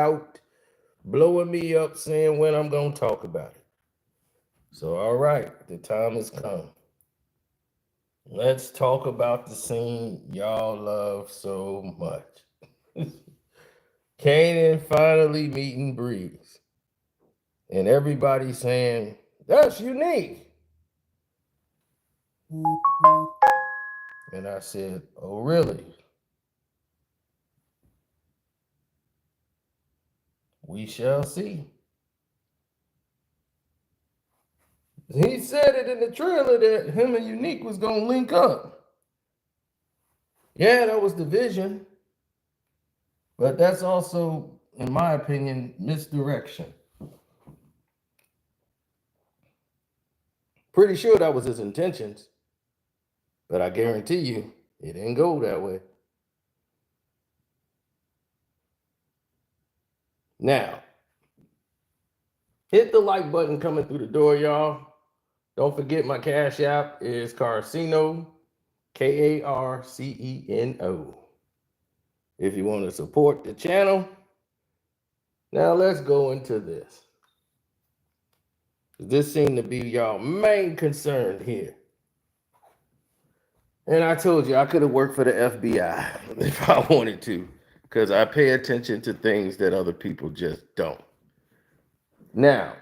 out, blowing me up, saying when I'm going to talk about it. So, all right, the time has come. Let's talk about the scene y'all love so much. Canaan finally meeting Breeze. And everybody saying, that's unique. And I said, oh, really? We shall see. He said it in the trailer that him and Unique was going to link up. Yeah, that was the vision. But that's also, in my opinion, misdirection. Pretty sure that was his intentions. But I guarantee you, it didn't go that way. Now, hit the like button coming through the door, y'all. Don't forget my Cash App is Carceno, Karceno. If you want to support the channel. Now let's go into this. This seemed to be y'all main concern here. And I told you I could have worked for the FBI if I wanted to, because I pay attention to things that other people just don't. Now,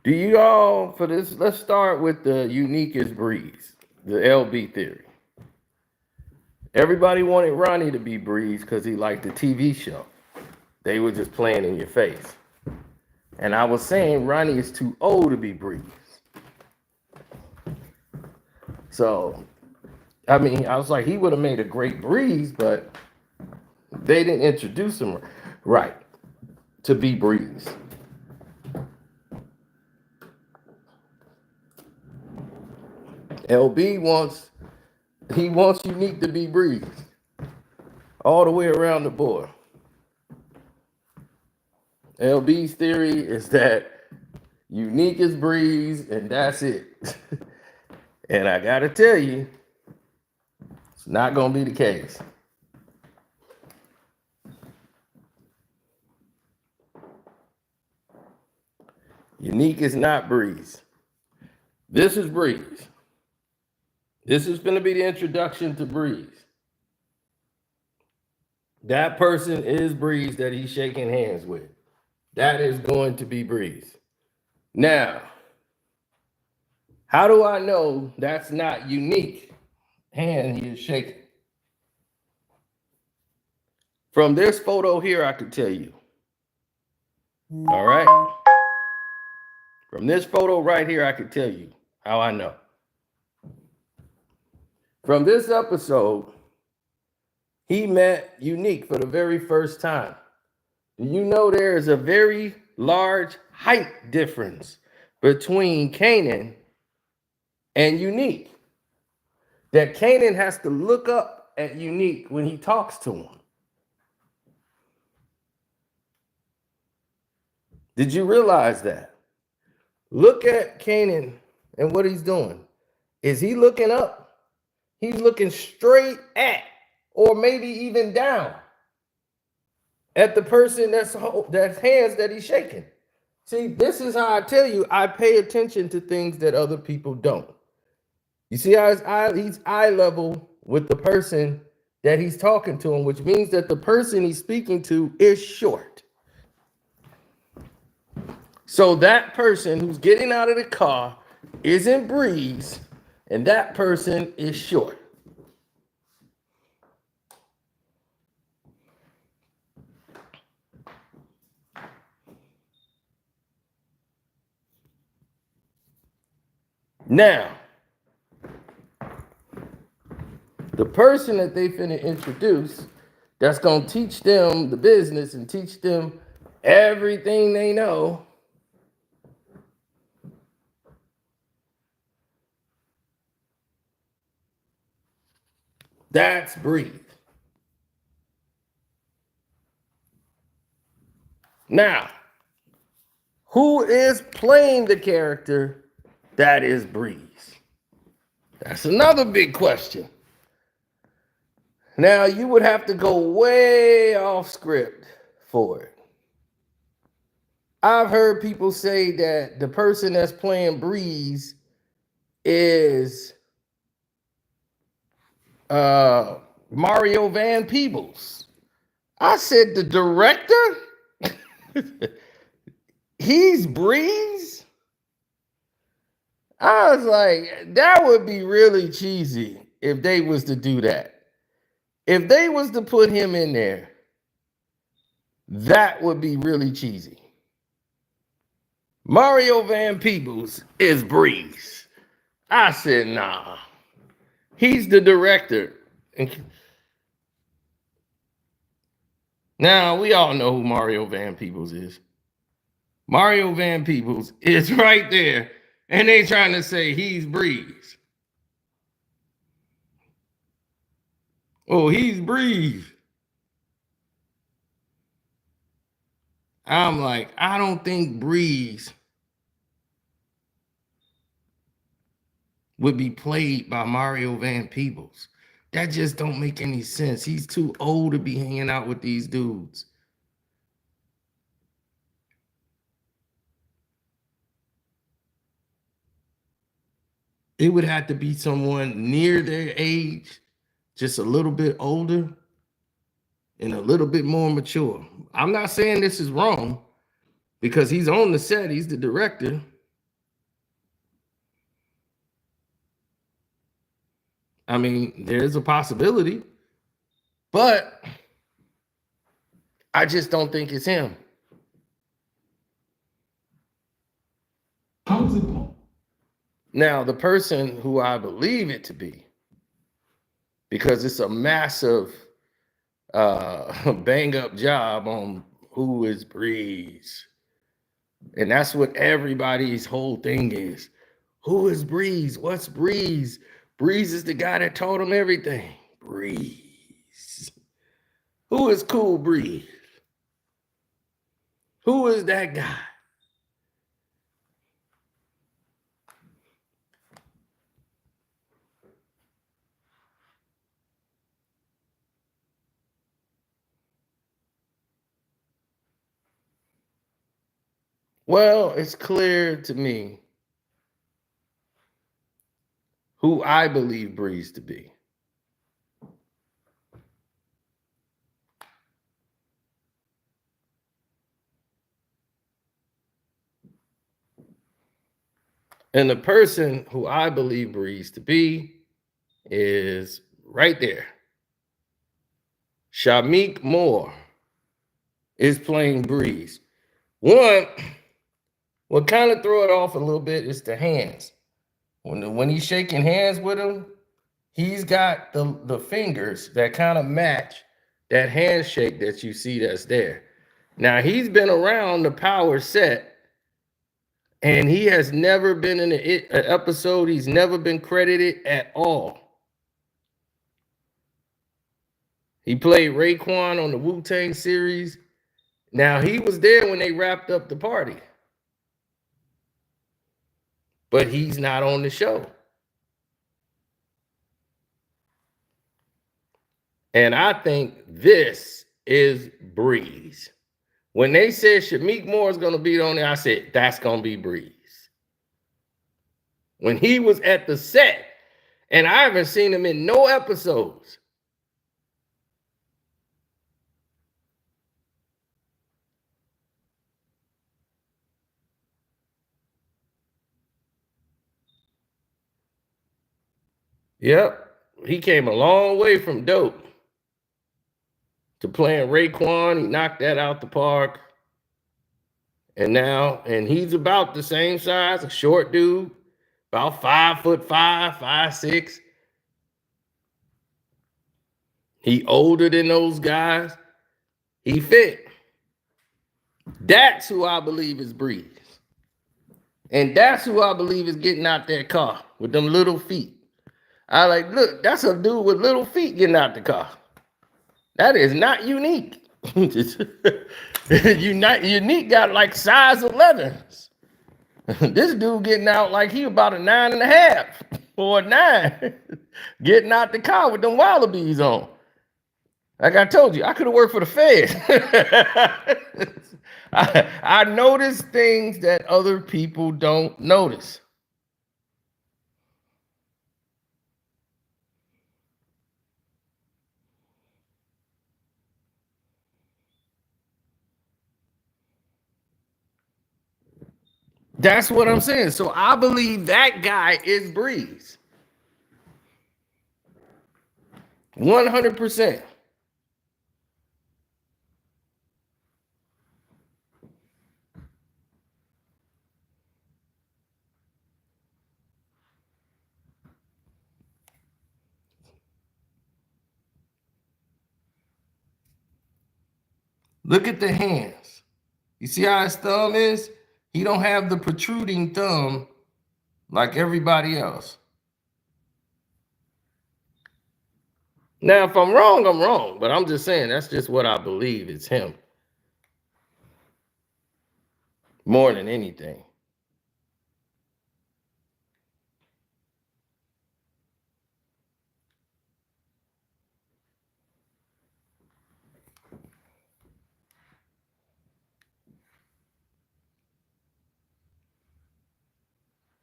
do you all, for this, let's start with the uniquest Breeze, the LB theory. Everybody wanted Ronnie to be Breeze because he liked the TV show. They were just playing in your face. And I was saying Ronnie is too old to be Breeze. So, I mean, I was like, he would have made a great Breeze, but they didn't introduce him right to be Breeze. LB wants Unique to be Breeze all the way around the board. LB's theory is that Unique is Breeze and that's it. And I gotta tell you, it's not gonna be the case. Unique is not Breeze. This is Breeze. This is going to be the introduction to Breeze. That person is Breeze that he's shaking hands with. That is going to be Breeze. Now, how do I know that's not Unique hand he is shaking? From this photo here, I could tell you. All right? From this photo right here, I could tell you how I know. From this episode, he met Unique for the very first time. Do you know there is a very large height difference between Canaan and Unique? That Canaan has to look up at Unique when he talks to him. Did you realize that? Look at Canaan and what he's doing. Is he looking up? He's looking straight at, or maybe even down, at the person that's hands that he's shaking. See, this is how I tell you I pay attention to things that other people don't. You see how he's eye level with the person that he's talking to him, which means that the person he's speaking to is short. So that person who's getting out of the car isn't Breeze, and that person is short. Now, the person that they finna introduce that's gonna teach them the business and teach them everything they know, that's Breeze. Now, who is playing the character that is Breeze? That's another big question. Now, you would have to go way off script for it. I've heard people say that the person that's playing Breeze is Mario Van Peebles. I said, the director? He's Breeze? I was like, that would be really cheesy if they was to do that. If they was to put him in there, that would be really cheesy. Mario Van Peebles is Breeze. I said, nah. He's the director. Now, we all know who Mario Van Peebles is. Mario Van Peebles is right there, and they trying to say he's Breeze. Oh, he's Breeze. I'm like, I don't think Breeze would be played by Mario Van Peebles. That just don't make any sense. He's too old to be hanging out with these dudes. It would have to be someone near their age, just a little bit older and a little bit more mature. I'm not saying this is wrong because he's on the set. He's the director. I mean, there's a possibility, but I just don't think it's him. How's it going? Now, the person who I believe it to be, because it's a massive bang up job on who is Breeze. And that's what everybody's whole thing is. Who is Breeze? What's Breeze? Breeze is the guy that told him everything. Breeze. Who is Cool Breeze? Who is that guy? Well, it's clear to me who I believe Breeze to be. And the person who I believe Breeze to be is right there. Shamik Moore is playing Breeze. One, what kind of throw it off a little bit is the hands. When he's shaking hands with him, he's got the fingers that kind of match that handshake that you see that's there. Now, he's been around the Power set, and he has never been in an episode. He's never been credited at all. He played Raekwon on the Wu-Tang series. Now, he was there when they wrapped up the party, but he's not on the show. And I think this is Breeze. When they said Shamik Moore is going to be on there, I said, that's going to be Breeze. When he was at the set, and I haven't seen him in no episodes. Yep, he came a long way from dope to playing Raekwon. He knocked that out the park. And he's about the same size, a short dude, about 5'5", 5'6". He older than those guys. He fit. That's who I believe is Breeze. And that's who I believe is getting out that car with them little feet. I like, look, that's a dude with little feet getting out the car. That is not unique. Unique got like size 11s. This dude getting out like he about a 9.5 or a 9, getting out the car with them wallabies on. Like I told you, I could have worked for the Fed. I notice things that other people don't notice. That's what I'm saying. So I believe that guy is Breeze. 100%. Look at the hands. You see how his thumb is? He don't have the protruding thumb like everybody else. Now, if I'm wrong, I'm wrong. But I'm just saying that's just what I believe. It's him. More than anything.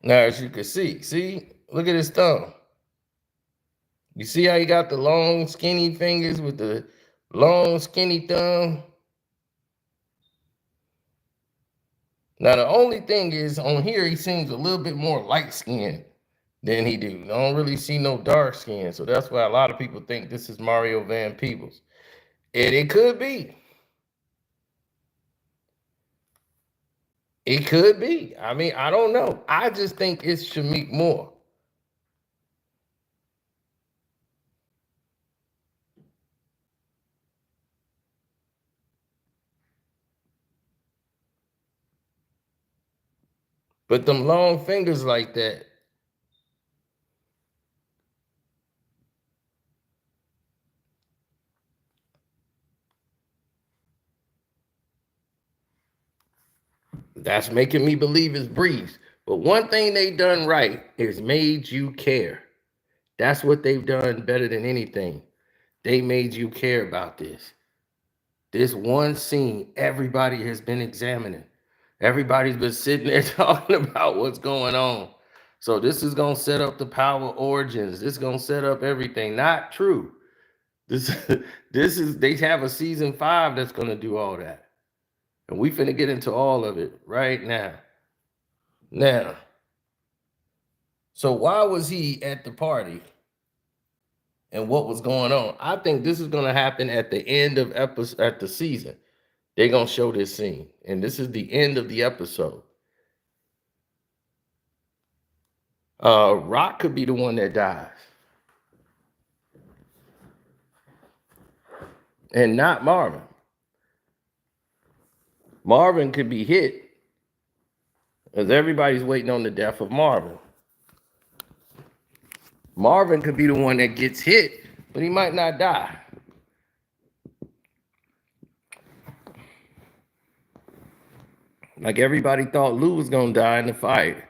Now, as you can see, look at his thumb. You see how he got the long, skinny fingers with the long, skinny thumb? Now, the only thing is on here, he seems a little bit more light-skinned than he do. I don't really see no dark skin. So that's why a lot of people think this is Mario Van Peebles. And it could be. It could be. I mean, I don't know. I just think it's Shamik Moore. But them long fingers like that. That's making me believe it's Breeze. But one thing they done right is made you care. That's what they've done better than anything. They made you care about this. This one scene, everybody has been examining. Everybody's been sitting there talking about what's going on. So this is going to set up the power origins. This is going to set up everything. Not true. This, this is, they have a season 5 that's going to do all that. And we finna get into all of it right now. Now, so why was he at the party? And what was going on? I think this is going to happen at the end of at the season. They're going to show this scene. And this is the end of the episode. Rock could be the one that dies. And not Marvin. Marvin could be hit. Because everybody's waiting on the death of Marvin. Marvin could be the one that gets hit, but he might not die. Like everybody thought Lou was gonna die in the fight.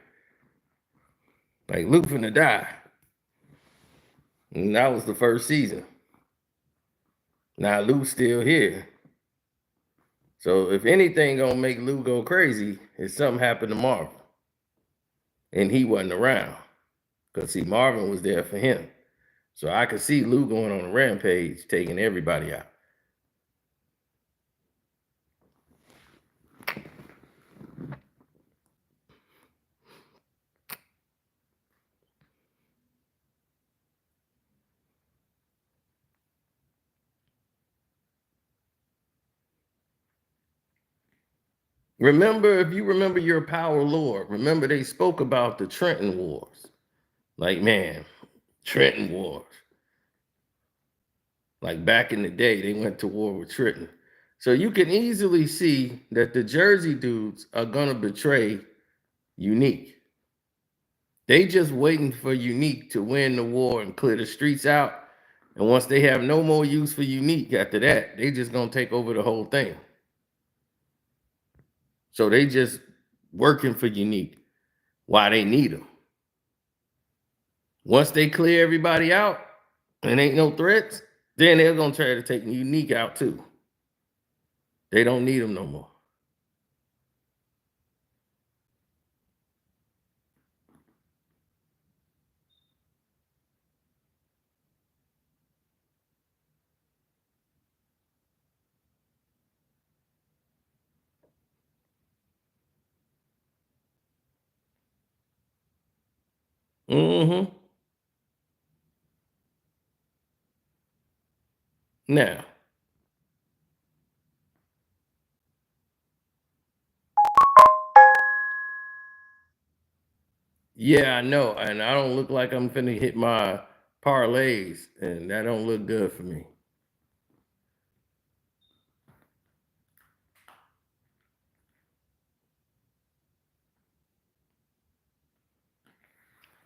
Like Lou finna die. And that was the first season. Now Lou's still here. So if anything gonna make Lou go crazy, is something happened to Marvin. And he wasn't around. Because see, Marvin was there for him. So I could see Lou going on a rampage, taking everybody out. Remember, if you remember your power lore, remember they spoke about the Trenton Wars. Like, man, Trenton Wars. Like back in the day, they went to war with Trenton. So you can easily see that the Jersey dudes are going to betray Unique. They just waiting for Unique to win the war and clear the streets out. And once they have no more use for Unique after that, they just going to take over the whole thing. So they just working for Unique while they need them. Once they clear everybody out and ain't no threats, Then they're gonna try to take Unique out too. They don't need him no more. Mm-hmm. Now, yeah, I know, and I don't look like I'm finna hit my parlays, and that don't look good for me.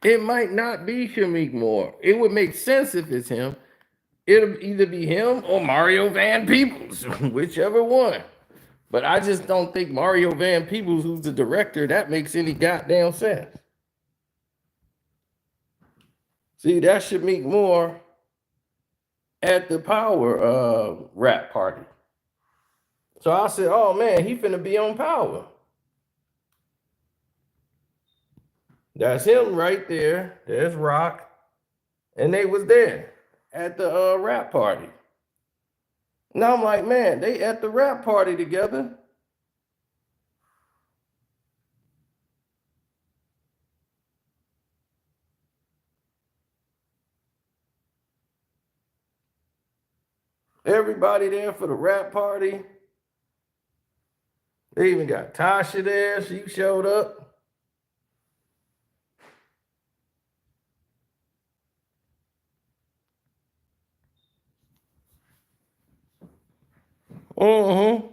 It might not be Shamik Moore. It would make sense if it's him. It'll either be him or Mario Van Peebles, whichever one. But I just don't think Mario Van Peebles, who's the director, that makes any goddamn sense. See, that Shamik Moore at the Power rap party. So I said, oh man, he finna be on Power. That's him right there. There's Rock. And they was there at the rap party. Now I'm like, man, they at the rap party together. Everybody there for the rap party. They even got Tasha there. She showed up. Mm-hmm.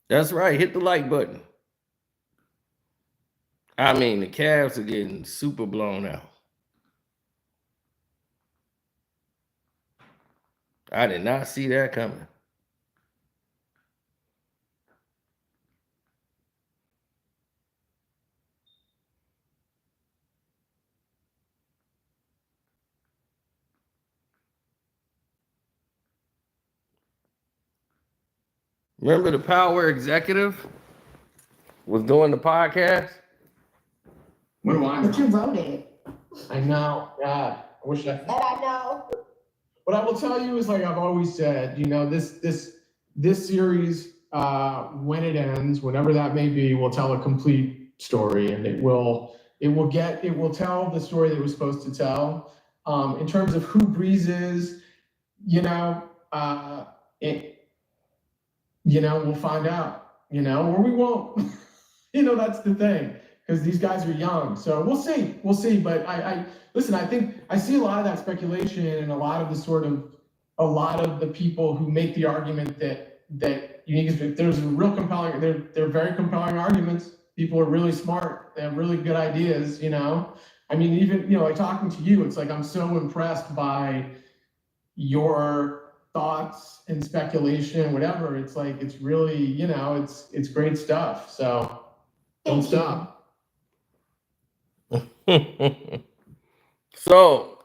That's right. Hit the like button. I mean, the Cavs are getting super blown out. I did not see that coming. Remember the Power executive was doing the podcast? What do I know? But you wrote it. I know. God, I wish I. And I know. What I will tell you is, like I've always said, you know, this series, when it ends, whenever that may be, will tell a complete story, and it will tell the story that it was supposed to tell. In terms of who Breeze is, you know, we'll find out, you know, or we won't. You know, that's the thing, because these guys are young. So we'll see. But I listen, I think I see a lot of that speculation and a lot of the people who make the argument that Unique, there's a real compelling, they're very compelling arguments. People are really smart. They have really good ideas, you know. I mean, even, you know, like talking to you, it's like I'm so impressed by your thoughts and speculation, whatever. It's like, it's really, you know, it's great stuff. So don't stop. So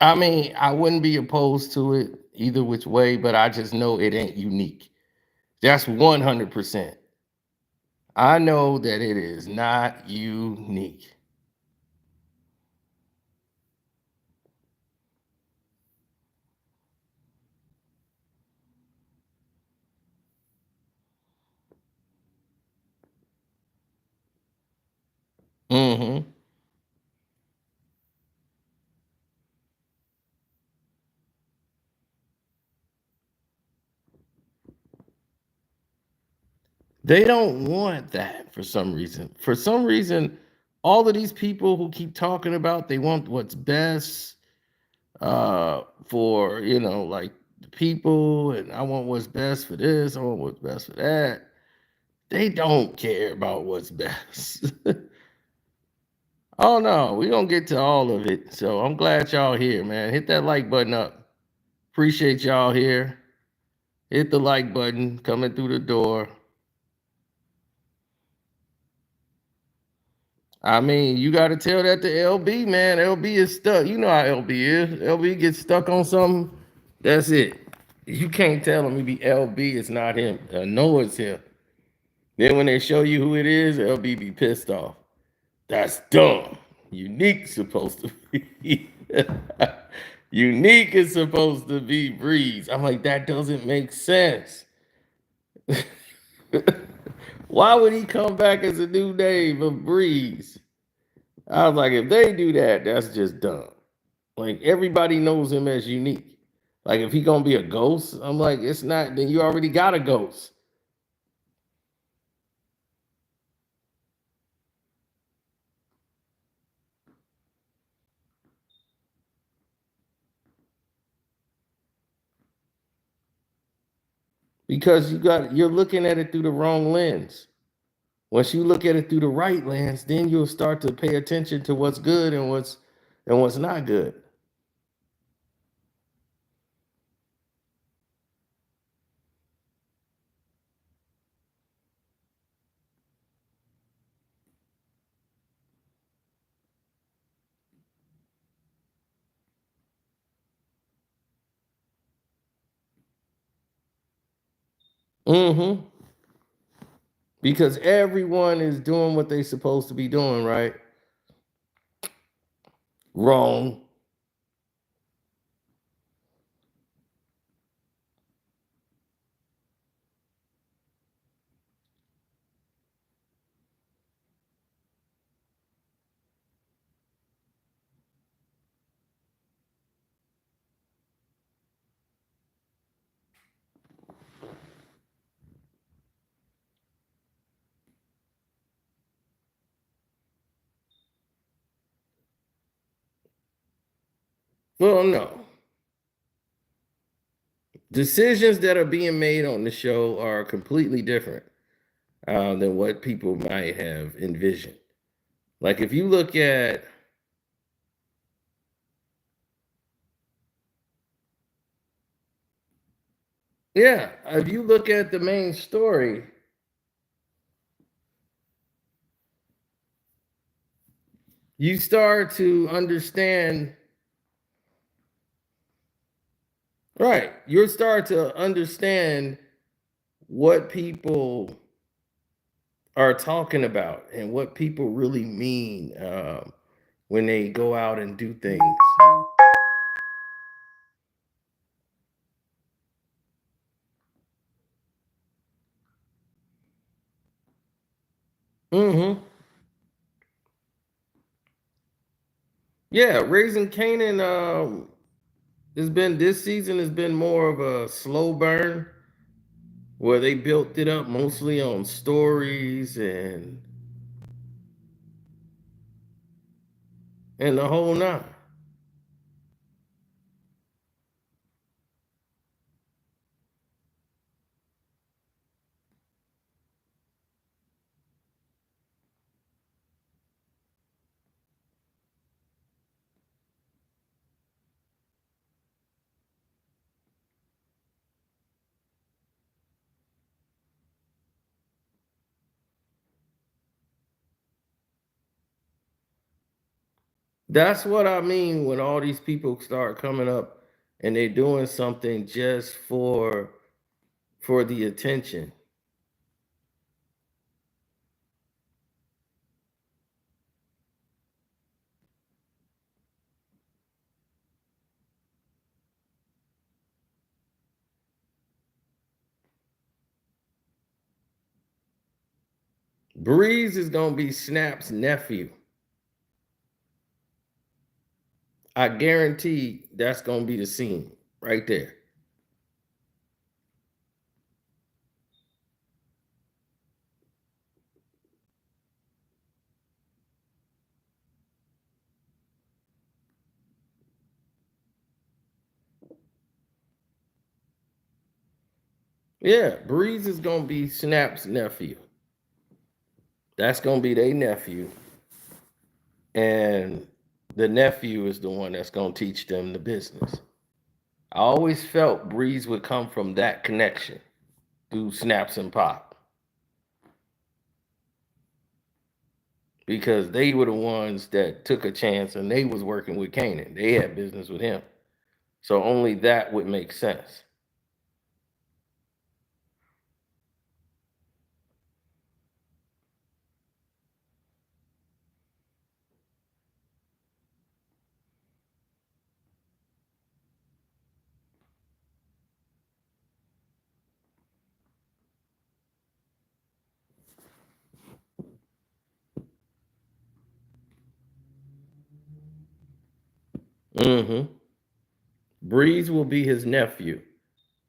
I mean, I wouldn't be opposed to it either which way, but I just know it ain't Unique. That's 100%. I know that it is not Unique. Mm-hmm. They don't want that for some reason. For some reason, all of these people who keep talking about they want what's best, for, like the people, and I want what's best for this, I want what's best for that. They don't care about what's best. Oh no, we're gonna get to all of it. So I'm glad y'all here, man. Hit that like button up. Appreciate y'all here. Hit the like button coming through the door. I mean, you got to tell that to LB, man. LB is stuck. You know how LB is. LB gets stuck on something. That's it. You can't tell him he be LB. It's not him. I know it's him. Then when they show you who it is, LB be pissed off. That's dumb. Unique supposed to be. Unique is supposed to be Breeze. I'm like, that doesn't make sense. Why would he come back as a new name of Breeze? I was like, if they do that, that's just dumb. Like, everybody knows him as Unique. Like, if he gonna be a ghost, I'm like, it's not. Then you already got a ghost. Because you're looking at it through the wrong lens. Once you look at it through the right lens, then you'll start to pay attention to what's good and what's not good. Mm-hmm. Because everyone is doing what they're supposed to be doing, right? Wrong. Well, no. Decisions that are being made on the show are completely different than what people might have envisioned. Like if you look at, yeah, if you look at the main story, you start to understand, right? You start to understand what people are talking about and what people really mean when they go out and do things. Mm-hmm. Yeah, raising Canaan has been this season has been more of a slow burn where they built it up mostly on stories and the whole nine. That's what I mean when all these people start coming up and they're doing something just for the attention. Breeze is gonna be Snap's nephew. I guarantee that's gonna be the scene right there. Yeah, Breeze is gonna be Snap's nephew. That's gonna be their nephew, and the nephew is the one that's gonna teach them the business. I always felt Breeze would come from that connection through Snaps and Pop because they were the ones that took a chance and they was working with Kanan. They had business with him, so only that would make sense. Mm-hmm. Breeze will be his nephew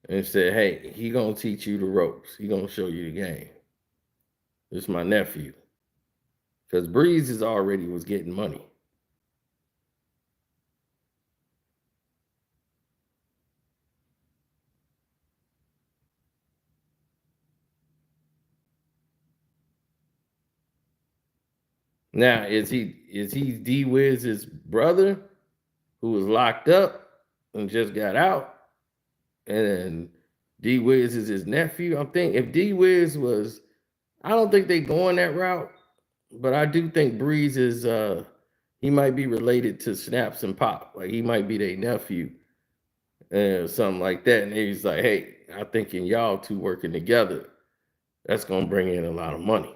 and said, "Hey, he gonna teach you the ropes. He gonna show you the game. This is my nephew." Because Breeze is already was getting money. Now, is he D Wiz's brother who was locked up and just got out? And D Wiz is his nephew. I'm thinking if D Wiz was, I don't think they going that route, but I do think Breeze is he might be related to Snaps and Pop. Like he might be their nephew and something like that. And he's like, hey, I think in y'all two working together, that's gonna bring in a lot of money.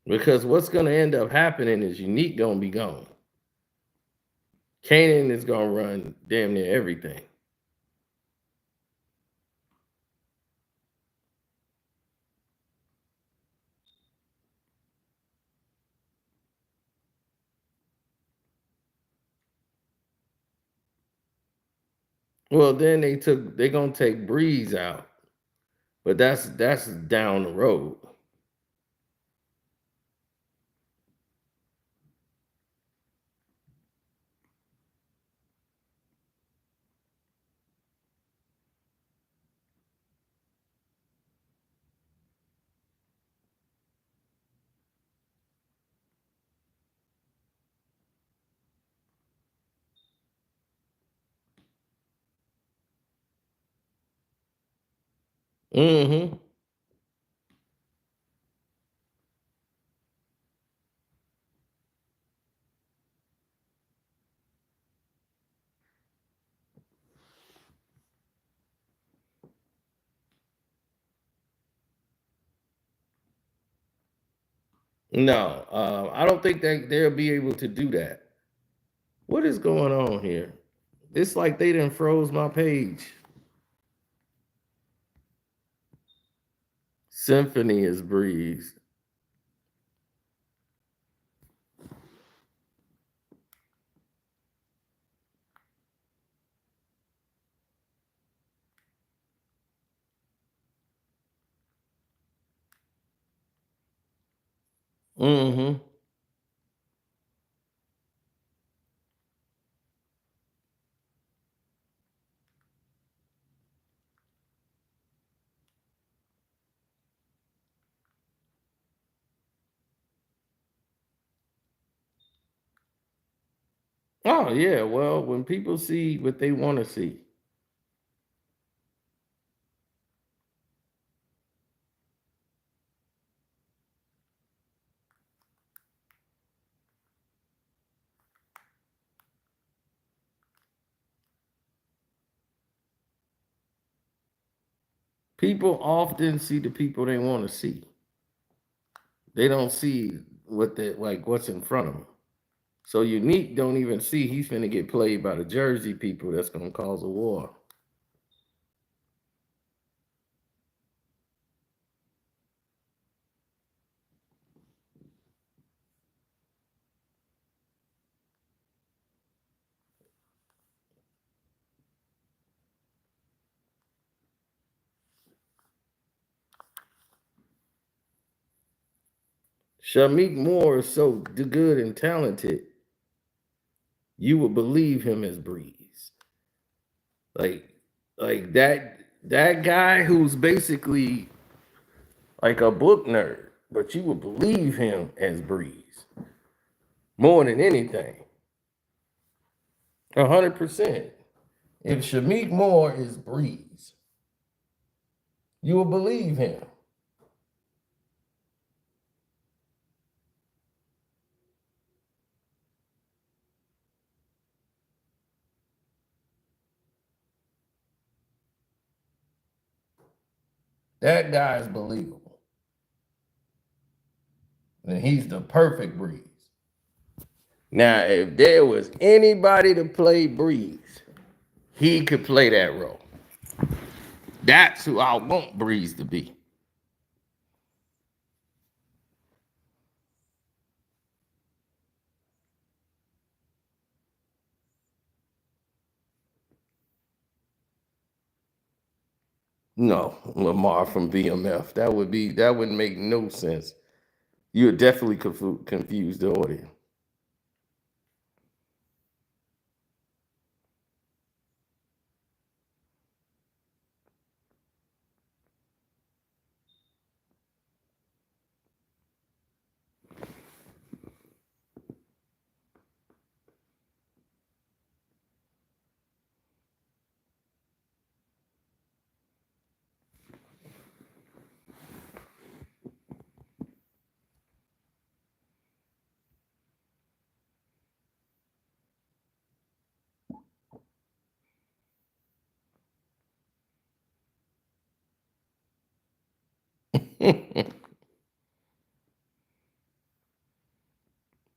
Because what's gonna end up happening is Unique gonna be gone. Canaan is gonna run damn near everything. Well, then they gonna take Breeze out, but that's down the road. Mm-hmm. No, I don't think that they'll be able to do that. What is going on here? It's like they didn't froze my page. Symphony is Breeze. Mm-hmm. Oh yeah. Well, when people see what they want to see, people often see the people they want to see. They don't see what they like what's in front of them. So Unique don't even see he's finna get played by the Jersey people that's gonna cause a war. Shamik Moore is so good and talented. you would believe him as Breeze. Like that guy who's basically like a book nerd, but you would believe him as Breeze more than anything. 100%. If Shamik Moore is Breeze, you will believe him. That guy is believable. And he's the perfect Breeze. Now, if there was anybody to play Breeze, he could play that role. That's who I want Breeze to be. No, Lamar from BMF. That wouldn't make no sense. You would definitely confuse the audience.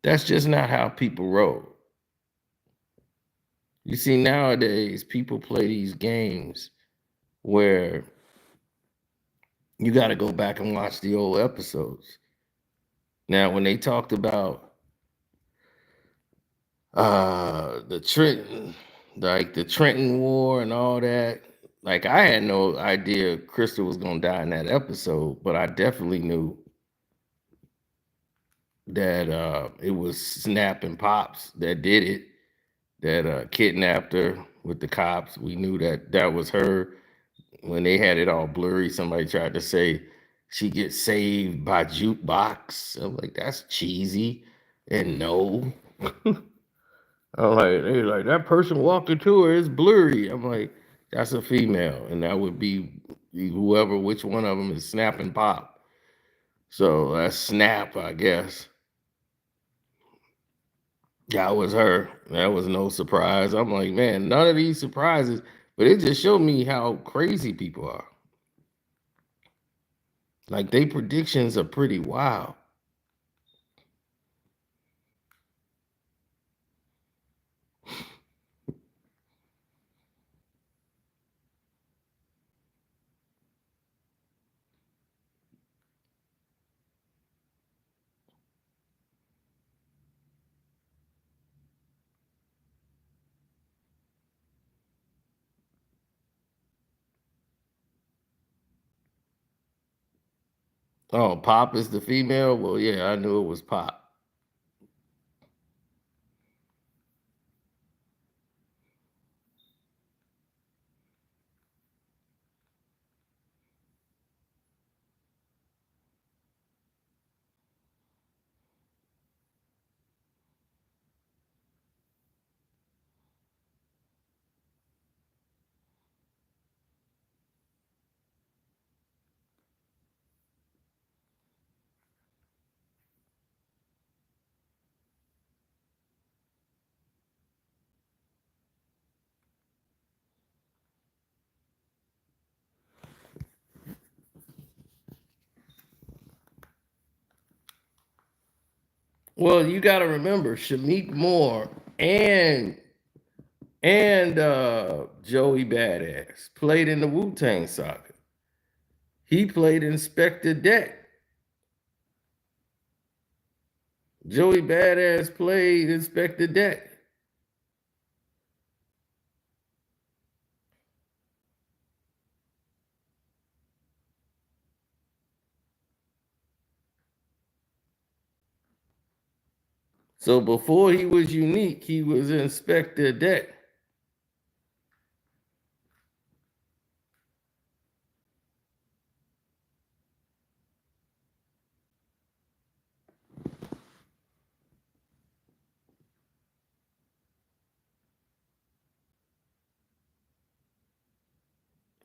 That's just not how people roll. You see, nowadays, people play these games where you got to go back and watch the old episodes. Now, when they talked about the Trenton, like the Trenton War and all that, like I had no idea Crystal was gonna die in that episode, but I definitely knew that it was Snap and Pops that did it, that kidnapped her with the cops. We knew that was her. When they had it all blurry, somebody tried to say she gets saved by jukebox. I'm like, that's cheesy. And no. I'm like, they like that person walking to her is blurry. I'm like, that's a female, and that would be whoever, which one of them is Snap and Pop. So that's Snap, I guess. That was her. That was no surprise. I'm like, man, none of these surprises, but it just showed me how crazy people are. Like, they predictions are pretty wild. Oh, Pop is the female? Well, yeah, I knew it was Pop. Well, you got to remember, Shamik Moore and Joey Badass played in the Wu-Tang Saga. He played Inspector Deck. Joey Badass played Inspector Deck. So before he was unique, he was Inspector Deck.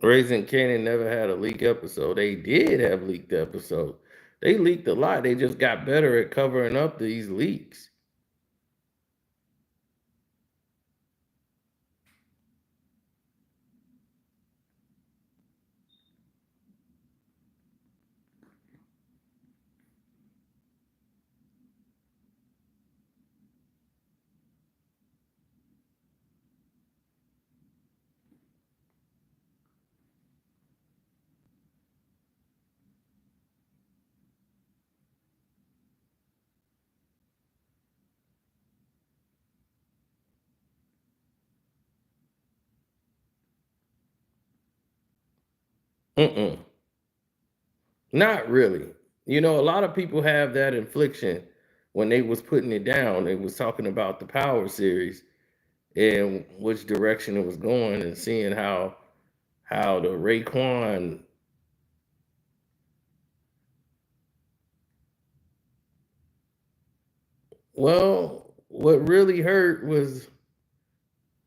Raising Canaan never had a leak episode. They did have leaked episodes. They leaked a lot. They just got better at covering up these leaks. Mm-mm. Not really. You know, a lot of people have that infliction when they was putting it down. They was talking about the Power series and which direction it was going, and seeing how the Raekwon. Well, what really hurt was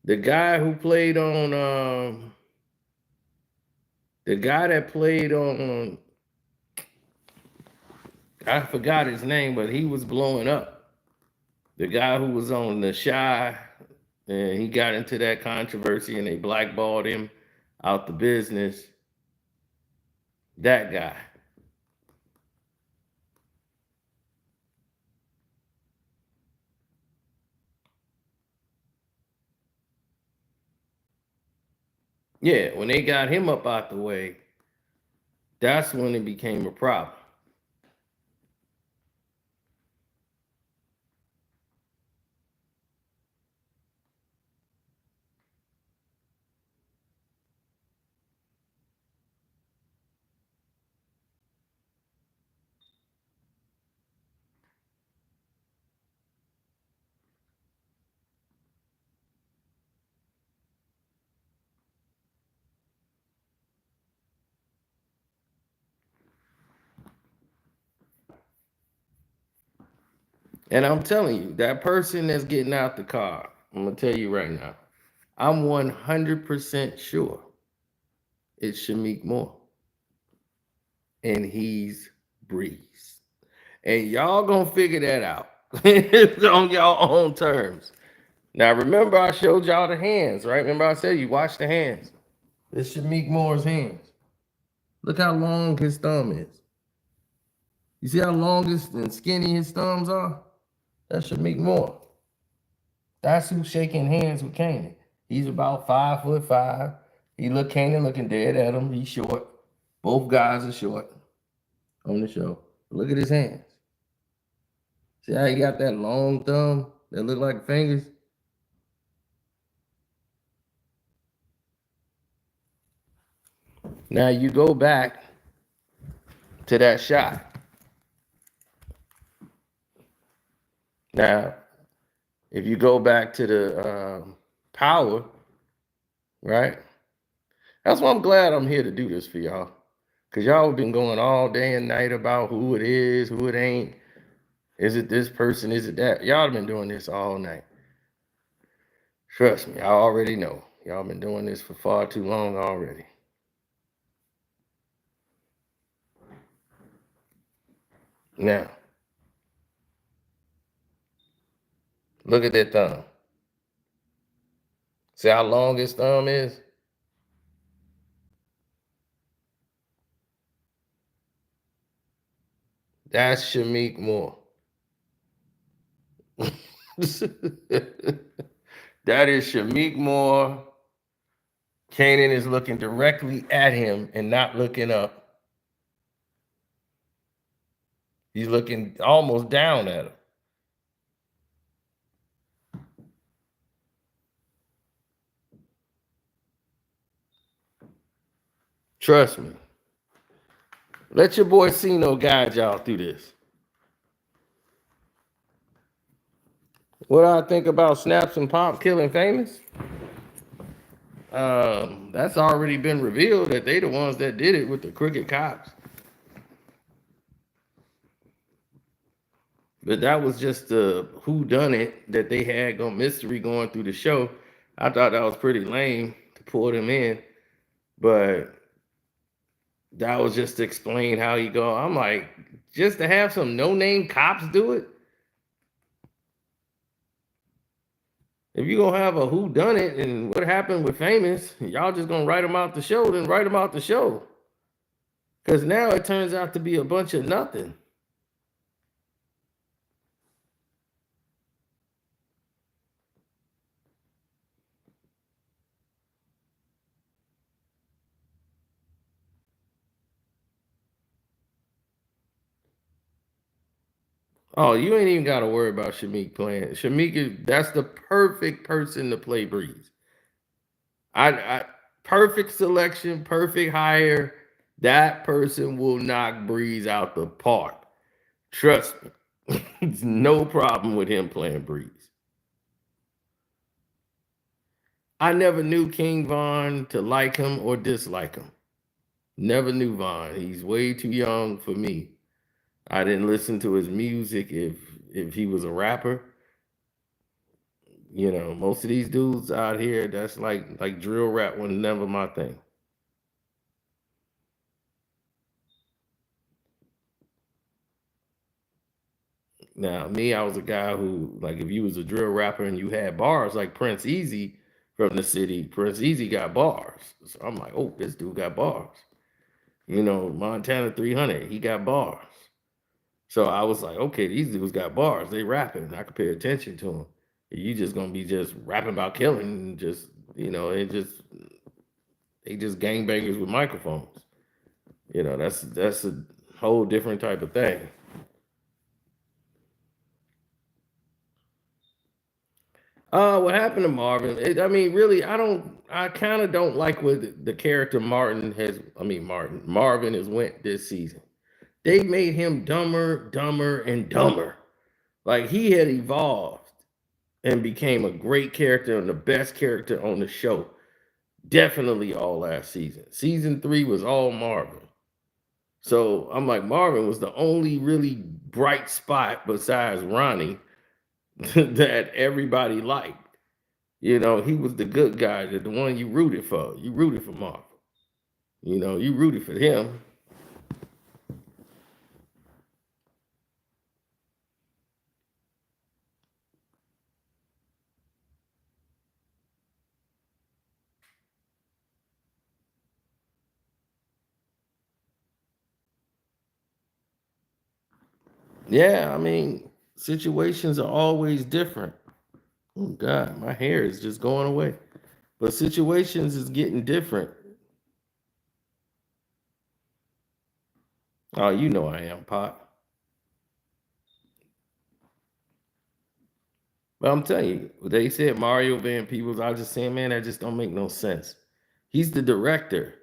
the guy who played on the guy that played on, I forgot his name, but he was blowing up. The guy who was on The Shy, and he got into that controversy and they blackballed him out the business. That guy. Yeah, when they got him up out the way, that's when it became a problem. And I'm telling you, that person that's getting out the car, I'm going to tell you right now, I'm 100% sure it's Shamik Moore. And he's Breeze. And y'all gonna figure that out on your own terms. Now, remember, I showed y'all the hands, right? Remember, I said you watch the hands. This Shamik Moore's hands. Look how long his thumb is. You see how long and skinny his thumbs are? That's Shamik Moore. That's who's shaking hands with Kanan. He's about 5'5". Kanan looking dead at him. He's short. Both guys are short on the show. Look at his hands. See how he got that long thumb that look like fingers? Now you go back to that shot. Now, if you go back to the power, right? That's why I'm glad I'm here to do this for y'all. Because y'all have been going all day and night about who it is, who it ain't. Is it this person? Is it that? Y'all have been doing this all night. Trust me, I already know. Y'all been doing this for far too long already. Now, look at that thumb. See how long his thumb is? That's Shamik Moore. That is Shamik Moore. Kanan is looking directly at him and not looking up. He's looking almost down at him. Trust me. Let your boy Sino guide y'all through this. What I think about Snaps and Pop killing Famous? That's already been revealed that they the ones that did it with the crooked cops. But that was just the who done it that they had on mystery going through the show. I thought that was pretty lame to pull them in, but that was just to explain how you go. I'm like, just to have some no-name cops do it. If you're gonna have a who done it and what happened with Famous, y'all just gonna write them out the show, then write them out the show. Because now it turns out to be a bunch of nothing. Oh, you ain't even got to worry about Shamik playing. Shamik that's the perfect person to play Breeze. I perfect selection, perfect hire. That person will knock Breeze out the park. Trust me. It's no problem with him playing Breeze. I never knew King Von to like him or dislike him. Never knew Von. He's way too young for me. I didn't listen to his music if he was a rapper. You know, most of these dudes out here, that's like drill rap was never my thing. Now, me, I was a guy who, like, if you was a drill rapper and you had bars, like Prince Easy from the city, Prince Easy got bars. So I'm like, oh, this dude got bars. You know, Montana 300, he got bars. So I was like, okay, these dudes got bars. They rapping. I could pay attention to them. You just gonna be just rapping about killing, and just they just gangbangers with microphones. You know, that's a whole different type of thing. What happened to Marvin? I mean, really, I kind of don't like what the character Marvin has went this season. They made him dumber, dumber, and dumber. Like he had evolved and became a great character and the best character on the show. Definitely all last season. Season 3 was all Marvin. So I'm like, Marvin was the only really bright spot besides Ronnie that everybody liked. You know, he was the good guy, the one you rooted for. You rooted for Marvin. You know, you rooted for him. Yeah, I mean, situations are always different. Oh God, my hair is just going away. But situations is getting different. Oh, you know I am, Pop. But I'm telling you, they said Mario Van Peebles. I was just saying, man, that just don't make no sense. He's the director.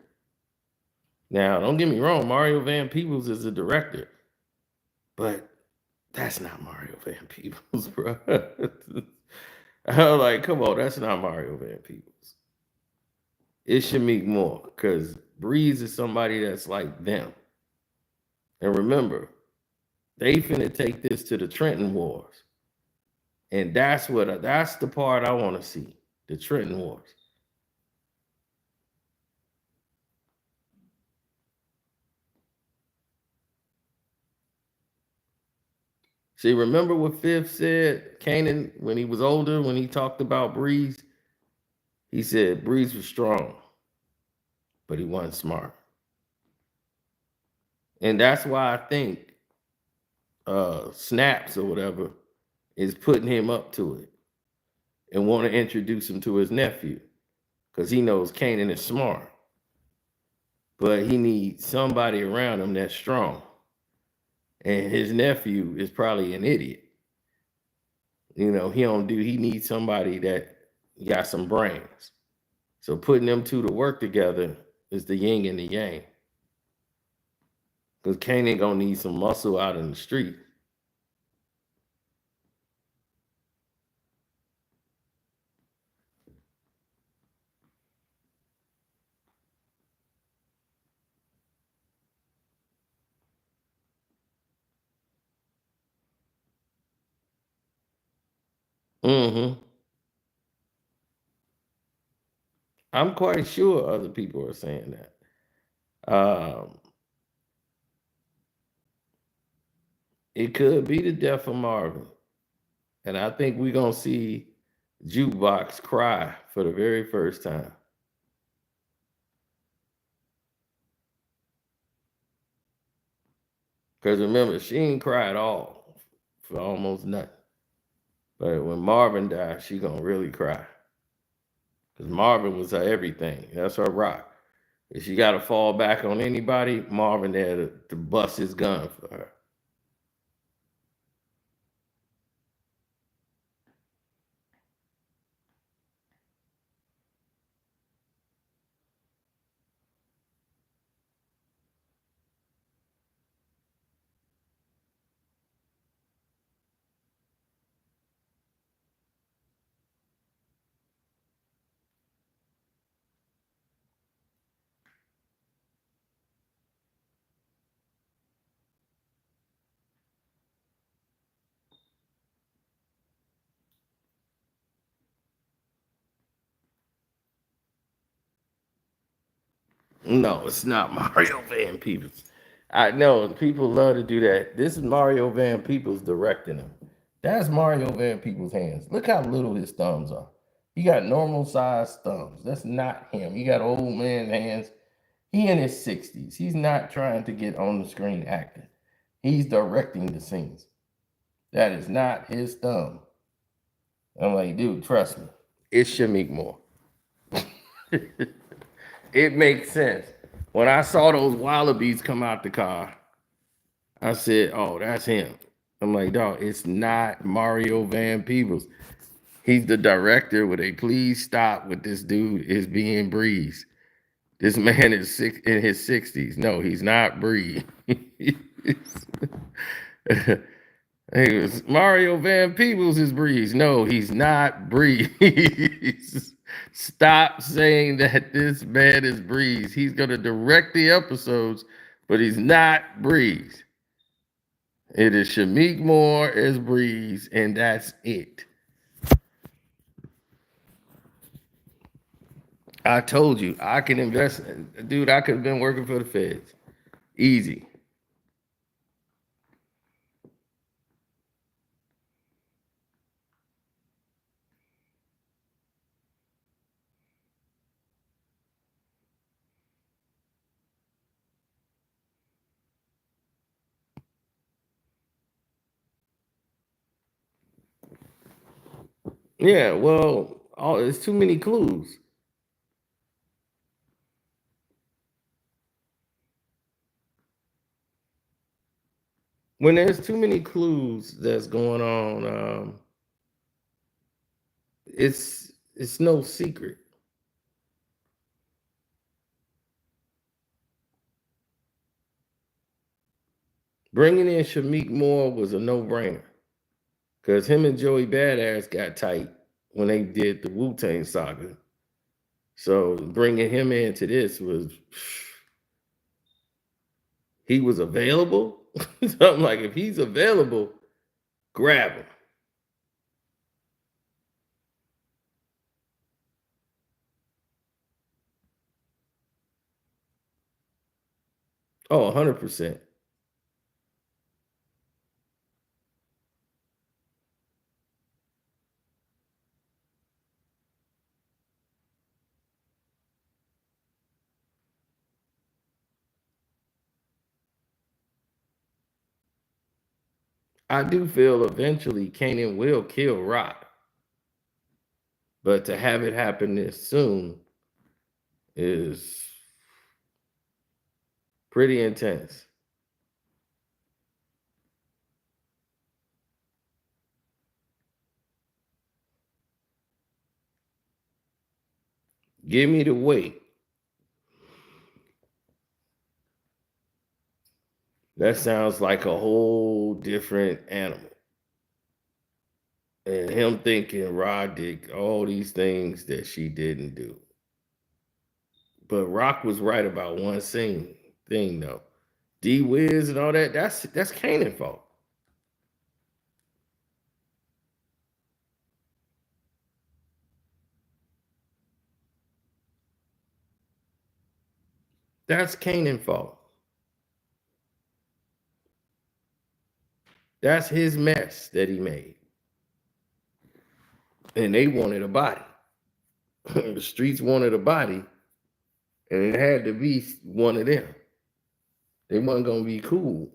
Now, don't get me wrong, Mario Van Peebles is the director. But that's not Mario Van Peebles, bro. I was like, come on, that's not Mario Van Peebles. It should make more because Breeze is somebody that's like them. And remember, they finna take this to the Trenton Wars. And that's the part I want to see. The Trenton Wars. See, remember what Fifth said, Kanan, when he was older, when he talked about Breeze? He said Breeze was strong, but he wasn't smart. And that's why I think Snaps or whatever is putting him up to it and want to introduce him to his nephew because he knows Kanan is smart. But he needs somebody around him that's strong. And his nephew is probably an idiot. You know, he needs somebody that got some brains. So putting them two to work together is the yin and the yang. Because Kanan gonna need some muscle out in the street. Mm-hmm. I'm quite sure other people are saying that. It could be the death of Marvin. And I think we're going to see Jukebox cry for the very first time. Because remember, she didn't cry at all for almost nothing. But when Marvin died, she going to really cry. Because Marvin was her everything. That's her rock. If she got to fall back on anybody, Marvin there to bust his gun for her. No, it's not Mario Van Peebles. I know people love to do that. This is Mario Van Peebles directing him. That's Mario Van Peebles' hands. Look how little his thumbs are. He got normal sized thumbs. That's not him. He got old man hands. He in his 60s. He's not trying to get on the screen acting. He's directing the scenes. That is not his thumb. I'm like, dude, trust me. It's Shamik Moore. It makes sense. When I saw those wallabies come out the car, I said, oh, that's him. I'm like, dog, it's not Mario Van Peebles. He's the director. Would they please stop with this dude is being Breeze? This man is in his 60s. No, he's not Breeze. Hey, Mario Van Peebles is Breeze. No, he's not Breeze. Stop saying that this man is Breeze. He's going to direct the episodes, but he's not Breeze. It is Shamik Moore as Breeze, and that's it. I told you, I can invest. Dude, I could have been working for the feds. Easy. Yeah, well, it's too many clues. When there's too many clues that's going on, it's no secret. Bringing in Shamik Moore was a no-brainer because him and Joey Badass got tight when they did the Wu-Tang saga. So bringing him into this was he was available. So I'm like, if he's available, grab him. Oh, 100%. I do feel eventually Canaan will kill Rock, but to have it happen this soon is pretty intense. Give me the weight. That sounds like a whole different animal. And him thinking Rod did all these things that she didn't do. But Rock was right about one thing though. D Wiz and all that, that's Kanan fault. That's Canan's fault. That's his mess that he made. And they wanted a body. The streets wanted a body, and it had to be one of them. They wasn't going to be cool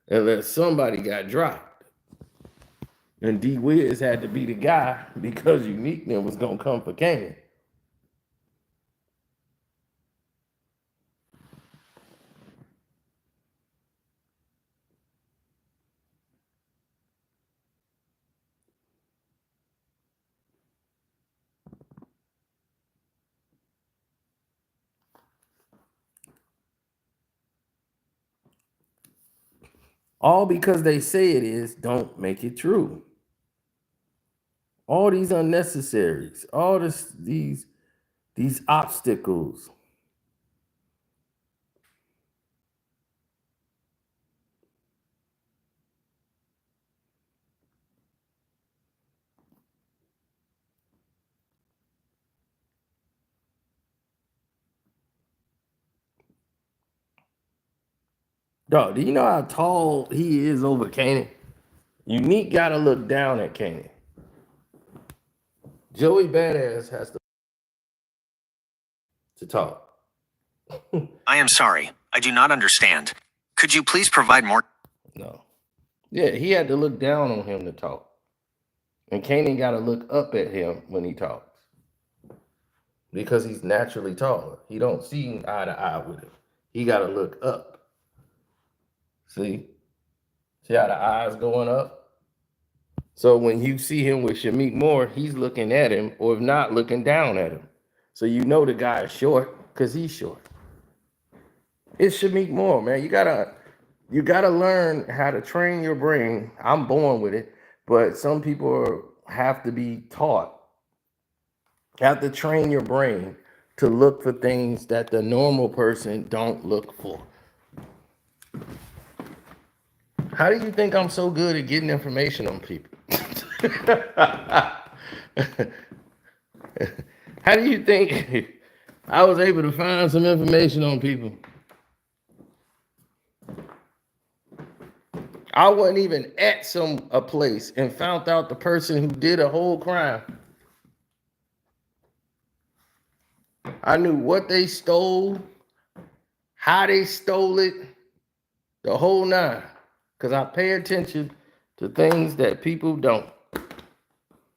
unless somebody got dropped. And D-Wiz had to be the guy because Unique then was going to come for Kanan. All because they say it is, don't make it true. All these unnecessaries, all these obstacles. Dog, do you know how tall he is over Canaan? Unique got to look down at Canaan. Joey Badass has to talk. I am sorry. I do not understand. Could you please provide more? No. Yeah, he had to look down on him to talk. And Canaan got to look up at him when he talks. Because he's naturally taller. He don't see eye to eye with him. He got to look up. See how the eyes going up? So when you see him with Shamik Moore, he's looking at him, or if not, looking down at him. So you know the guy is short because he's short. It's Shamik Moore, man. You gotta learn how to train your brain. I'm born with it, but some people have to be taught. Have to train your brain to look for things that the normal person don't look for. How do you think I'm so good at getting information on people? How do you think I was able to find some information on people? I wasn't even at a place and found out the person who did a whole crime. I knew what they stole, how they stole it, the whole nine. Because I pay attention to things that people don't.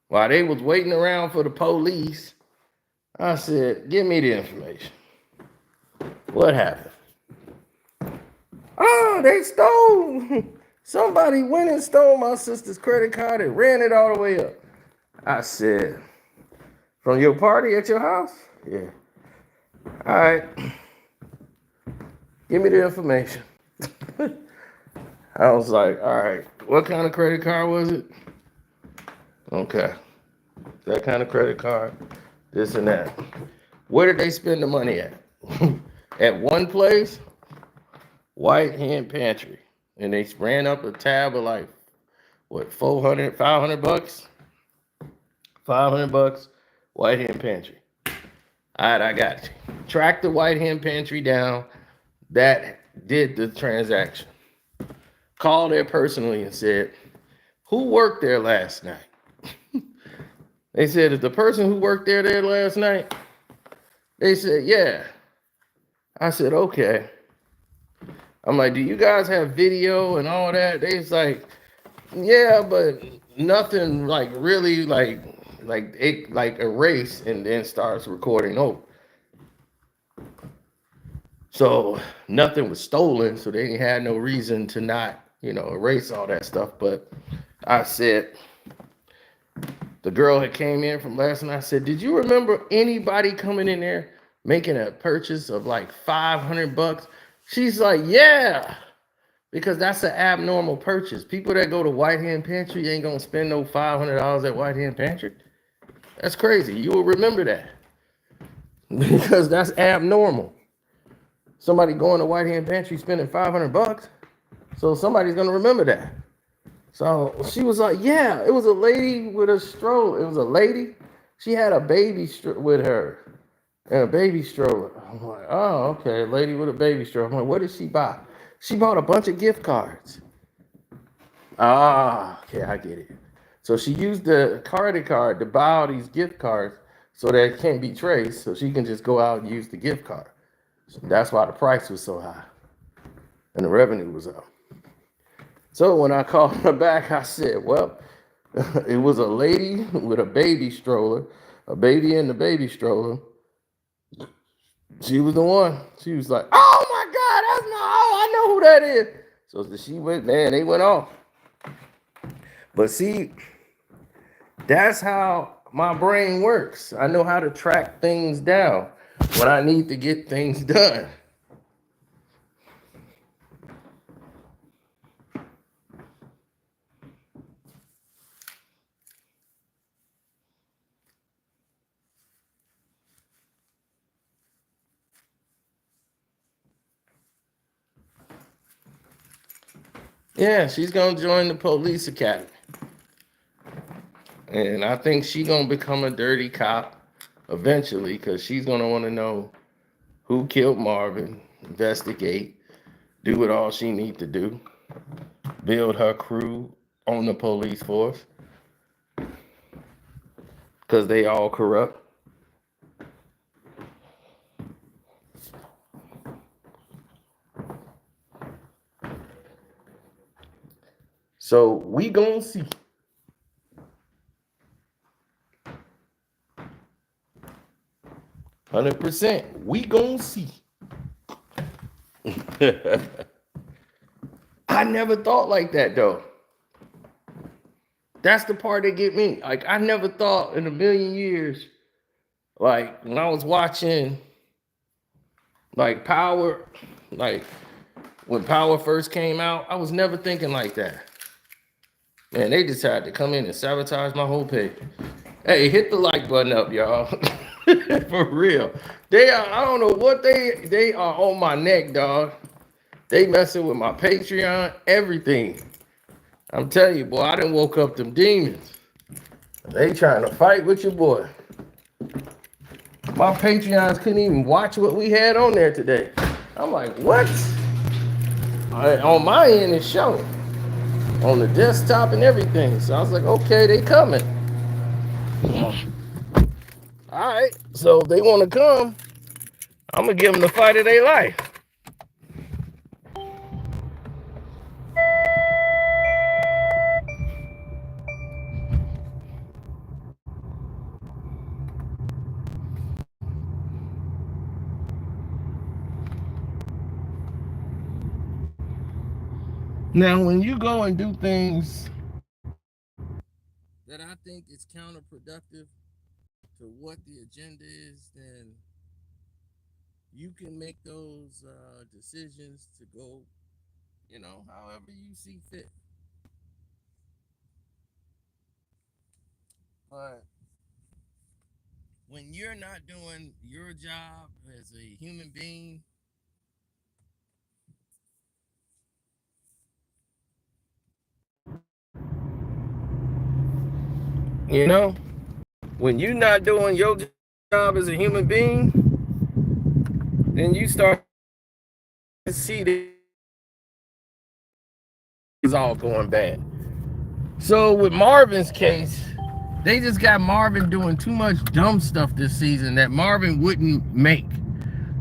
While they was waiting around for the police, I said, give me the information. What happened? Oh, they stole. Somebody went and stole my sister's credit card and ran it all the way up. I said, from your party at your house? Yeah. All right. Give me the information. I was like, all right, what kind of credit card was it? Okay. That kind of credit card, this and that. Where did they spend the money at? At one place, White Hen Pantry. And they ran up a tab of like, what, $500? $500, White Hen Pantry. All right, I got you. Track the White Hen Pantry down. That did the transaction. Called there personally and said, who worked there last night? They said, is the person who worked there last night? They said, yeah. I said, okay. I'm like, do you guys have video and all that? They was like, yeah, but nothing like really like erase and then starts recording over. So nothing was stolen, so they had no reason to not, erase all that stuff. But I said, the girl had came in from last night. I said, did you remember anybody coming in there making a purchase of like $500? She's like, yeah, because that's an abnormal purchase. People that go to White Hen Pantry ain't gonna spend no $500 at White Hen Pantry. That's crazy. You will remember that because that's abnormal. Somebody going to White Hen Pantry spending $500, so somebody's gonna remember that. So she was like, yeah, it was a lady with a stroller. It was a lady. She had a baby with her. and a baby stroller. I'm like, oh, okay, a lady with a baby stroller. I'm like, what did she buy? She bought a bunch of gift cards. Ah, okay, I get it. So she used the credit card to buy all these gift cards so that it can't be traced, so she can just go out and use the gift card. So that's why the price was so high and the revenue was up. So when I called her back, I said, well, it was a lady with a baby stroller, a baby in the baby stroller. She was the one. She was like, oh my God, that's my, oh, I know who that is. So she went, man, they went off. But see, that's how my brain works. I know how to track things down when I need to get things done. Yeah, she's gonna join the police academy. And I think she's gonna become a dirty cop eventually, because she's gonna want to know who killed Marvin, investigate, do what all she needs to do, build her crew on the police force, because they all corrupt. So we gonna see. %. We gonna see. I never thought like that though. That's the part that get me. Like, I never thought in a million years, like when I was watching like Power, like when Power first came out, I was never thinking like that. Man, they decided to come in and sabotage my whole page. Hey, hit the like button up, y'all. For real. They are, I don't know what they are on my neck, dog. They messing with my Patreon, everything. I'm telling you, boy, I done woke up them demons. They trying to fight with your boy. My Patreons couldn't even watch what we had on there today. I'm like, what? On my end, it's showing. On the desktop and everything. So I was like, okay, they coming. All right, so they want to come. I'm going to give them the fight of their life. Now, when you go and do things that I think is counterproductive to what the agenda is, then you can make those decisions to go, however you see fit. But when you're not doing your job as a human being, when you're not doing your job as a human being, then you start to see that it's all going bad. So with Marvin's case, they just got Marvin doing too much dumb stuff this season that Marvin wouldn't make.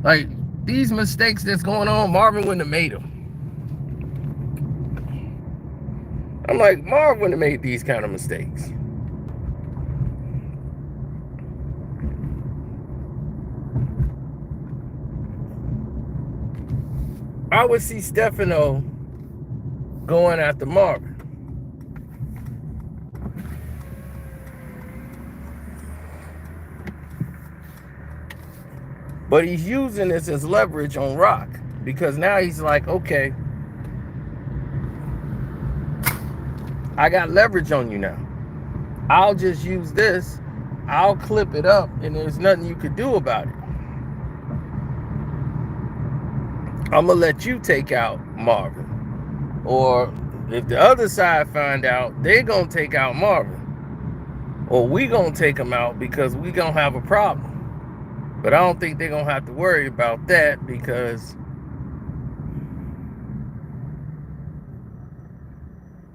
Like, these mistakes that's going on, Marvin wouldn't have made them. I'm like, Marvin wouldn't have made these kind of mistakes. I would see Stefano going after Marvin. But he's using this as leverage on Rock, because now he's like, okay, I got leverage on you now. I'll just use this. I'll clip it up, and there's nothing you could do about it. I'm going to let you take out Marvin. Or if the other side find out, they're going to take out Marvin. Or we going to take him out because we going to have a problem. But I don't think they're going to have to worry about that because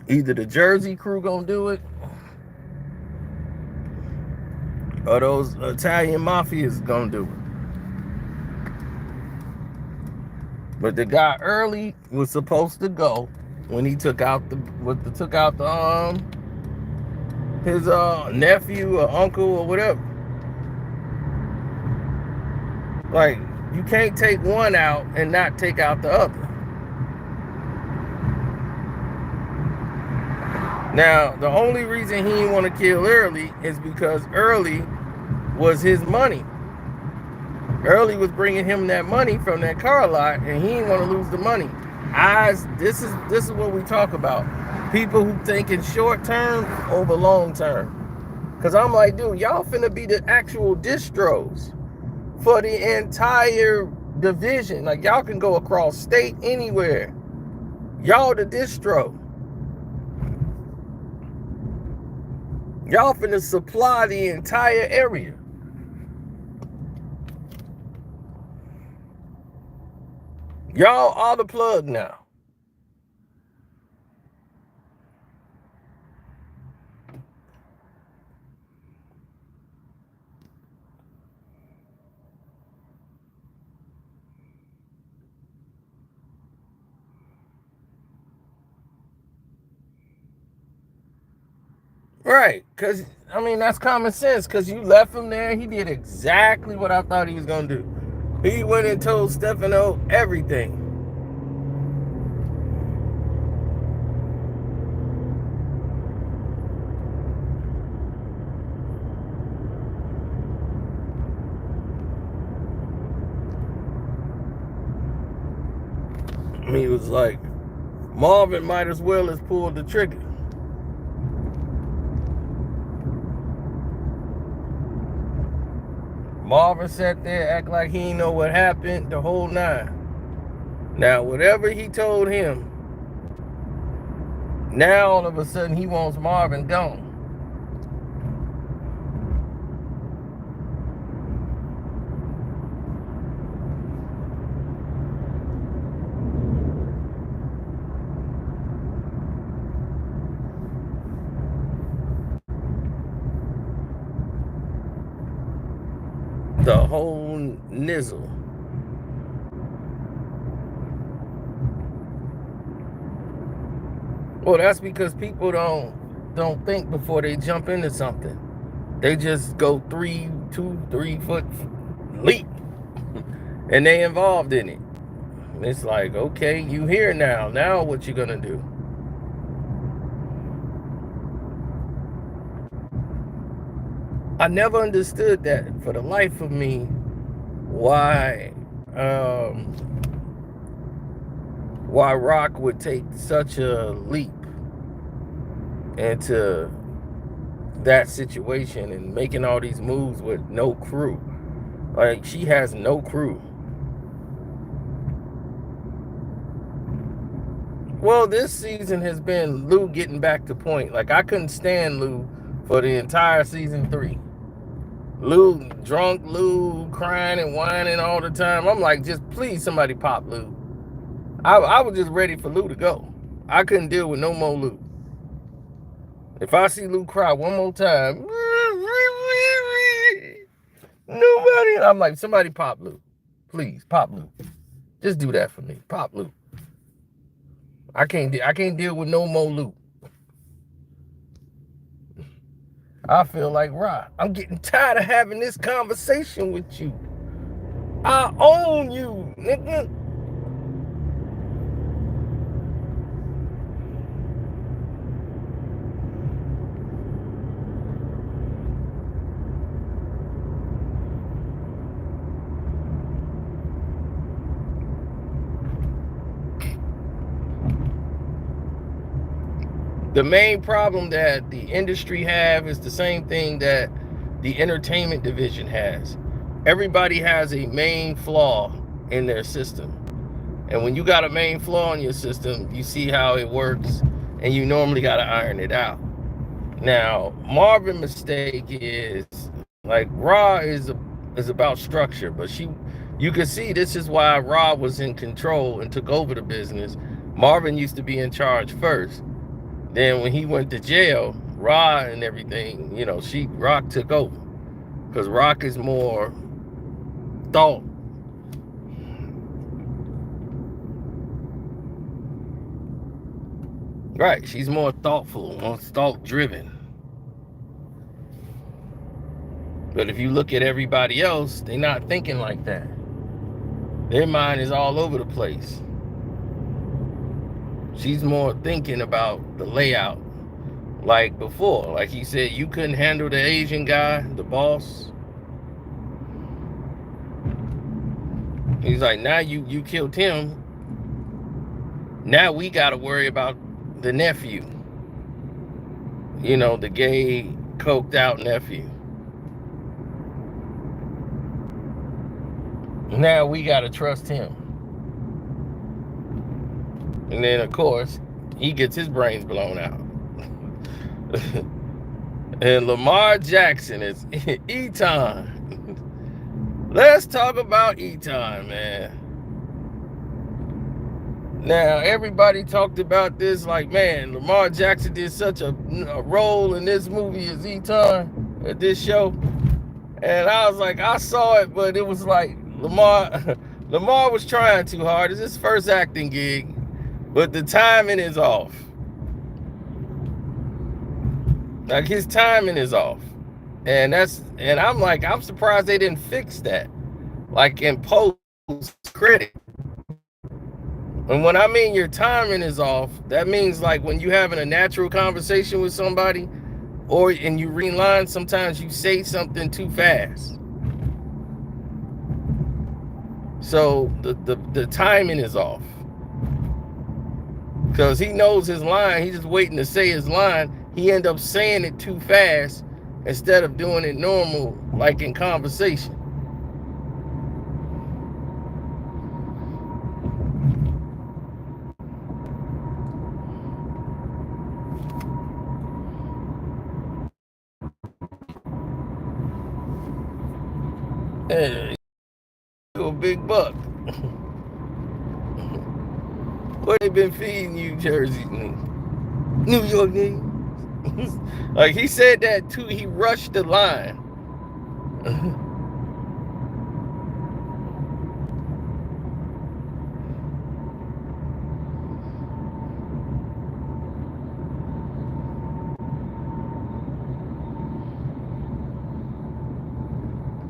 either the Jersey crew going to do it or those Italian mafias going to do it. But the guy early was supposed to go when he took out his nephew or uncle or whatever. Like, you can't take one out and not take out the other. Now, the only reason he didn't want to kill Early is because Early was his money. Early was bringing him that money from that car lot, and he didn't want to lose the money. This is what we talk about. People who think in short term over long term. Because I'm like, dude, y'all finna be the actual distros for the entire division. Like, y'all can go across state anywhere. Y'all the distro. Y'all finna supply the entire area. Y'all are the plug now. Right, because, I mean, that's common sense, because you left him there. He did exactly what I thought he was going to do. He went and told Stefano everything. I mean, it was like, Marvin might as well have pulled the trigger. Marvin sat there, act like he didn't know what happened, the whole nine. Now, whatever he told him, now all of a sudden he wants Marvin gone. The whole nizzle. Well, that's because people don't think before they jump into something. They just go 3 foot leap, and they involved in it. It's like, okay, you here now. Now what you gonna do? I never understood that for the life of me, why Rock would take such a leap into that situation and making all these moves with no crew. Like, she has no crew. Well, this season has been Lou getting back to point. Like, I couldn't stand Lou for the entire season 3. Lou, drunk Lou, crying and whining all the time. I'm like, just please somebody pop Lou. I was just ready for Lou to go. I couldn't deal with no more Lou. If I see Lou cry one more time, nobody, I'm like, somebody pop Lou. Please, pop Lou. Just do that for me. Pop Lou. I can't deal with no more Lou. I feel like, Rod, I'm getting tired of having this conversation with you. I own you, nigga. The main problem that the industry have is the same thing that the entertainment division has. Everybody has a main flaw in their system. And when you got a main flaw in your system, you see how it works, and you normally got to iron it out. Now, Marvin's mistake is, like, Raw is It's about structure. But you can see this is why Rob was in control and took over the business. Marvin used to be in charge first. Then when he went to jail, Rod and everything, Rock took over. Because Rock is more thought. Right, she's more thoughtful, more thought driven. But if you look at everybody else, they're not thinking like that. Their mind is all over the place. She's more thinking about the layout. Like before, like he said, you couldn't handle the Asian guy, the boss. He's like, now you killed him. Now we got to worry about the nephew. The gay, coked out nephew. Now we got to trust him. And then, of course, he gets his brains blown out. And Lamar Jackson is Eton. Let's talk about Eton, man. Now, everybody talked about this like, man, Lamar Jackson did such a role in this movie as Eton at this show. And I was like, I saw it, but it was like Lamar was trying too hard. It's his first acting gig, but the timing is off. Like, his timing is off. And I'm like, I'm surprised they didn't fix that. Like, in post credit. And when I mean your timing is off, that means like when you having a natural conversation with somebody, and you read lines, sometimes you say something too fast. So the timing is off. Because he knows his line, he's just waiting to say his line. He end up saying it too fast instead of doing it normal, like in conversation. Hey, you a big buck. What they been feeding you, Jersey? New York nigga. Like, he said that too. He rushed the line.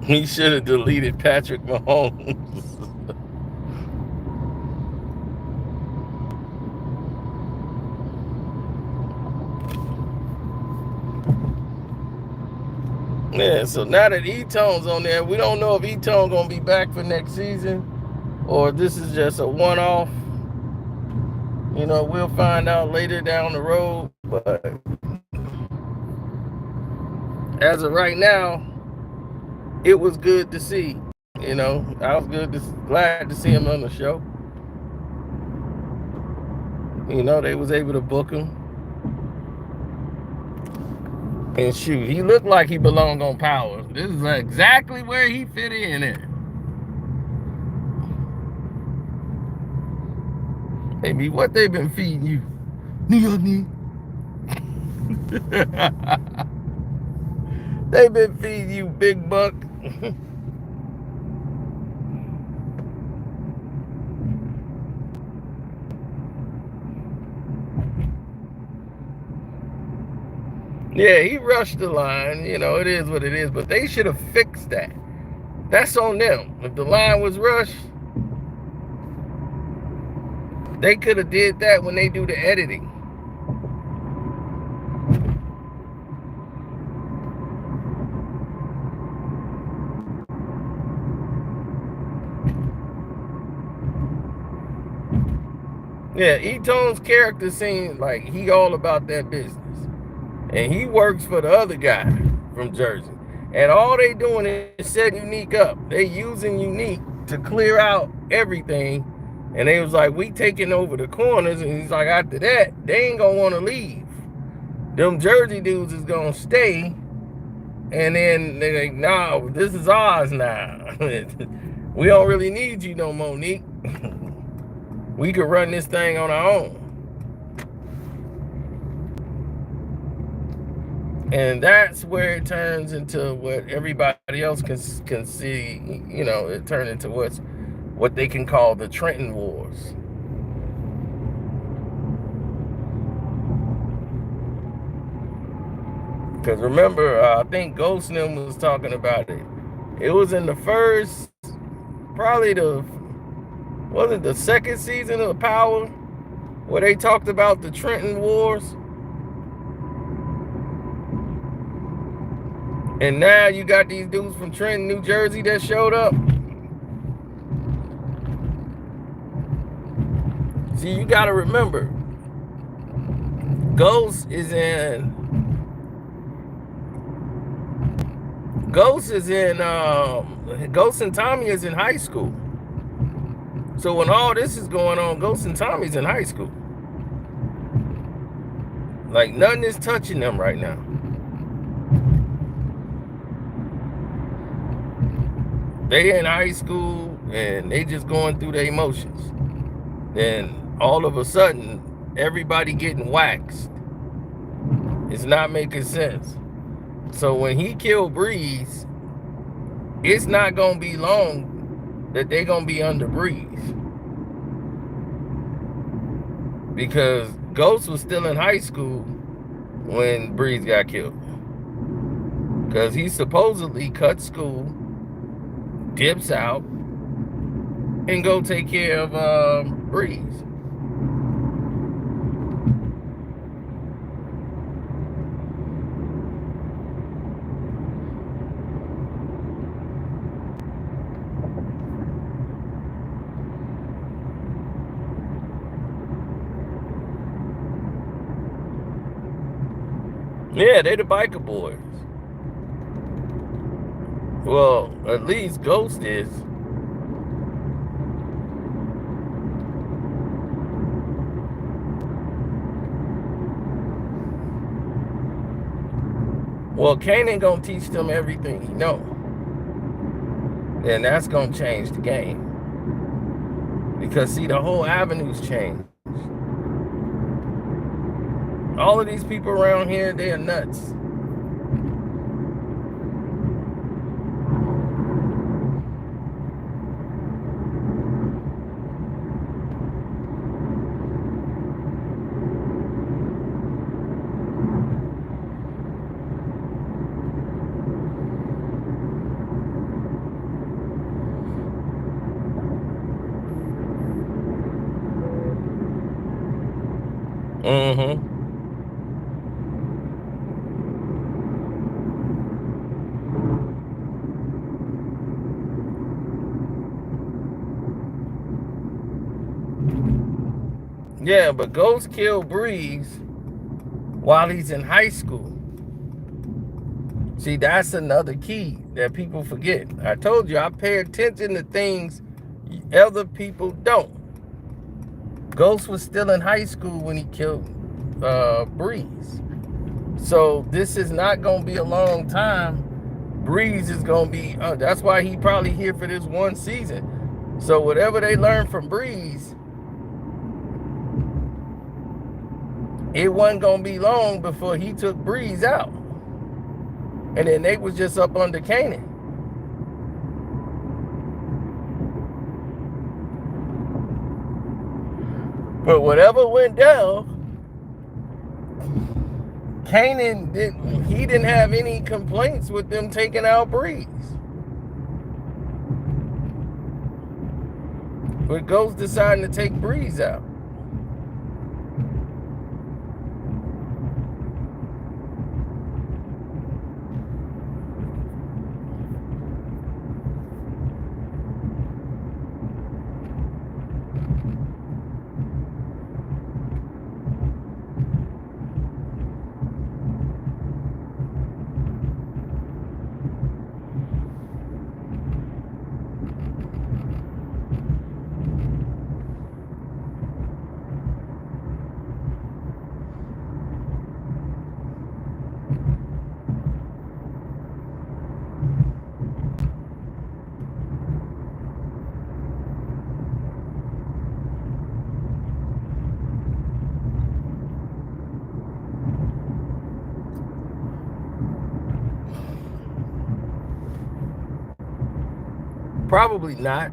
He should have deleted Patrick Mahomes. Yeah, so now that E-Tone's on there, we don't know if E-Tone gonna be back for next season or if this is just a one-off. We'll find out later down the road. But as of right now, it was good to see. I was glad to see him on the show. They was able to book him. And shoot, he looked like he belonged on Power. This is exactly where he fit in at. Baby, what they been feeding you? New York nigga. They been feeding you, big buck. Yeah, he rushed the line. It is what it is. But they should have fixed that. That's on them. If the line was rushed, they could have did that when they do the editing. Yeah, E-Tone's character seems like he all about that business. And he works for the other guy from Jersey. And all they doing is setting Unique up. They using Unique to clear out everything. And they was like, we taking over the corners. And he's like, after that, they ain't gonna want to leave. Them Jersey dudes is gonna stay. And then they're like, no, this is ours now. We don't really need you no more, Neek. We could run this thing on our own. And that's where it turns into what everybody else can see. You know, it turned into what they can call the Trenton Wars. Because remember, I think Ghost and them was talking about it. It was in the first, probably wasn't the second season of Power, where they talked about the Trenton Wars. And now you got these dudes from Trenton, New Jersey that showed up. See, you got to remember, Ghost and Tommy is in high school. So when all this is going on, Ghost and Tommy's in high school. Like nothing is touching them right now. They in high school and they just going through their emotions. Then all of a sudden, everybody getting waxed. It's not making sense. So when he killed Breeze, it's not gonna be long that they gonna be under Breeze. Because Ghost was still in high school when Breeze got killed. Because he supposedly cut school, dips out, and go take care of Breeze. Yeah, they the biker boys. Well, at least Ghost is. Well, Canaan gonna teach them everything he know. And that's gonna change the game. Because see, the whole avenue's changed. All of these people around here, they are nuts. Mm-hmm. Yeah, but Ghost killed Breeze while he's in high school. See, that's another key that people forget. I told you, I pay attention to things other people don't. Ghost was still in high school when he killed Breeze. So this is not going to be a long time. Breeze is going to be, that's why he probably here for this one season. So whatever they learned from Breeze, it wasn't going to be long before he took Breeze out. And then they was just up under Canaan. But whatever went down, Canaan didn't have any complaints with them taking out Breeze. But Ghost deciding to take Breeze out. Probably not,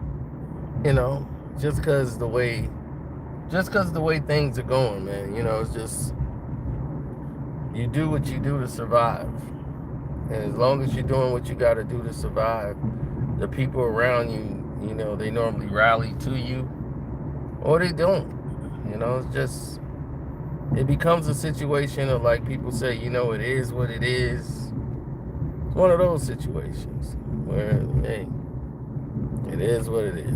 you know, just because the way things are going, man. You know, it's just, you do what you do to survive. And as long as you're doing what you got to do to survive, the people around you, you know, they normally rally to you, or they don't. You know, it's just, it becomes a situation of, like people say, you know, it is what it is. It's one of those situations where, hey, it is what it is.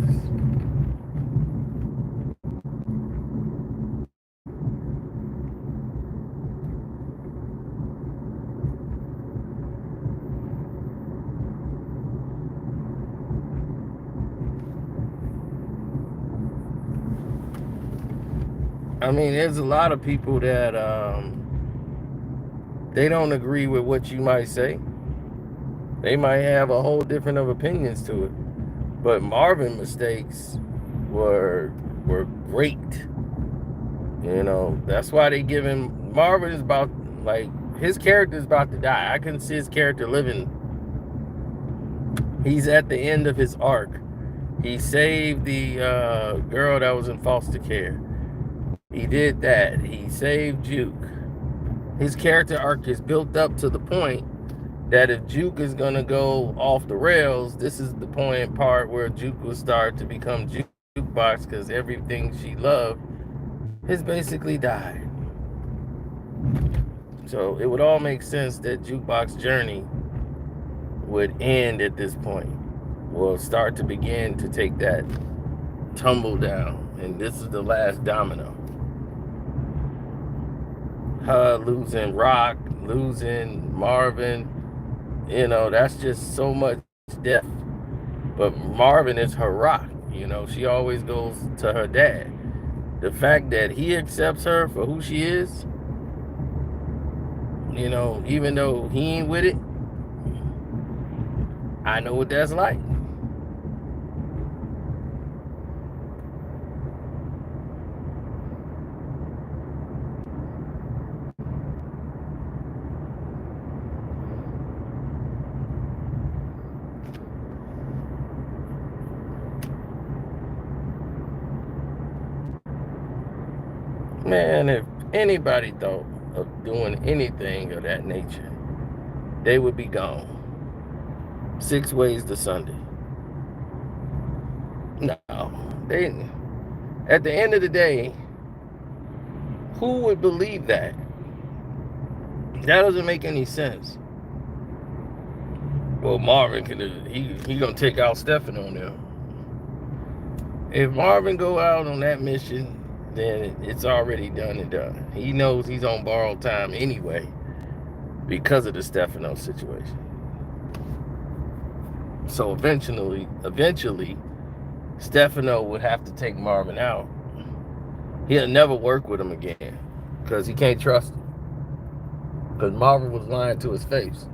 I mean, there's a lot of people that they don't agree with what you might say. They might have a whole different of opinions to it. But Marvin mistakes were great. You know, that's why they give him, Marvin is about, like, his character is about to die. I couldn't see his character living. He's at the end of his arc. He saved the girl that was in foster care. He did that. He saved Juke. His character arc is built up to the point that if Juke is going to go off the rails, this is the part where Juke will start to become Jukebox, because everything she loved has basically died. So it would all make sense that Jukebox journey would end at this point. Will start to begin to take that tumble down. And this is the last domino. Her losing Rock, losing Marvin, you know, that's just so much death. But Marvin is her rock. You know, she always goes to her dad. The fact that he accepts her for who she is, you know, even though he ain't with it, I know what that's like. Man, if anybody thought of doing anything of that nature, they would be gone. 6 ways to Sunday. No, they. At the end of the day, who would believe that? That doesn't make any sense. Well, Marvin he gonna take out Stefan on there. If Marvin go out on that mission, then it's already done and done. He knows he's on borrowed time anyway because of the Stefano situation. So eventually, Stefano would have to take Marvin out. He'll never work with him again because he can't trust him. Because Marvin was lying to his face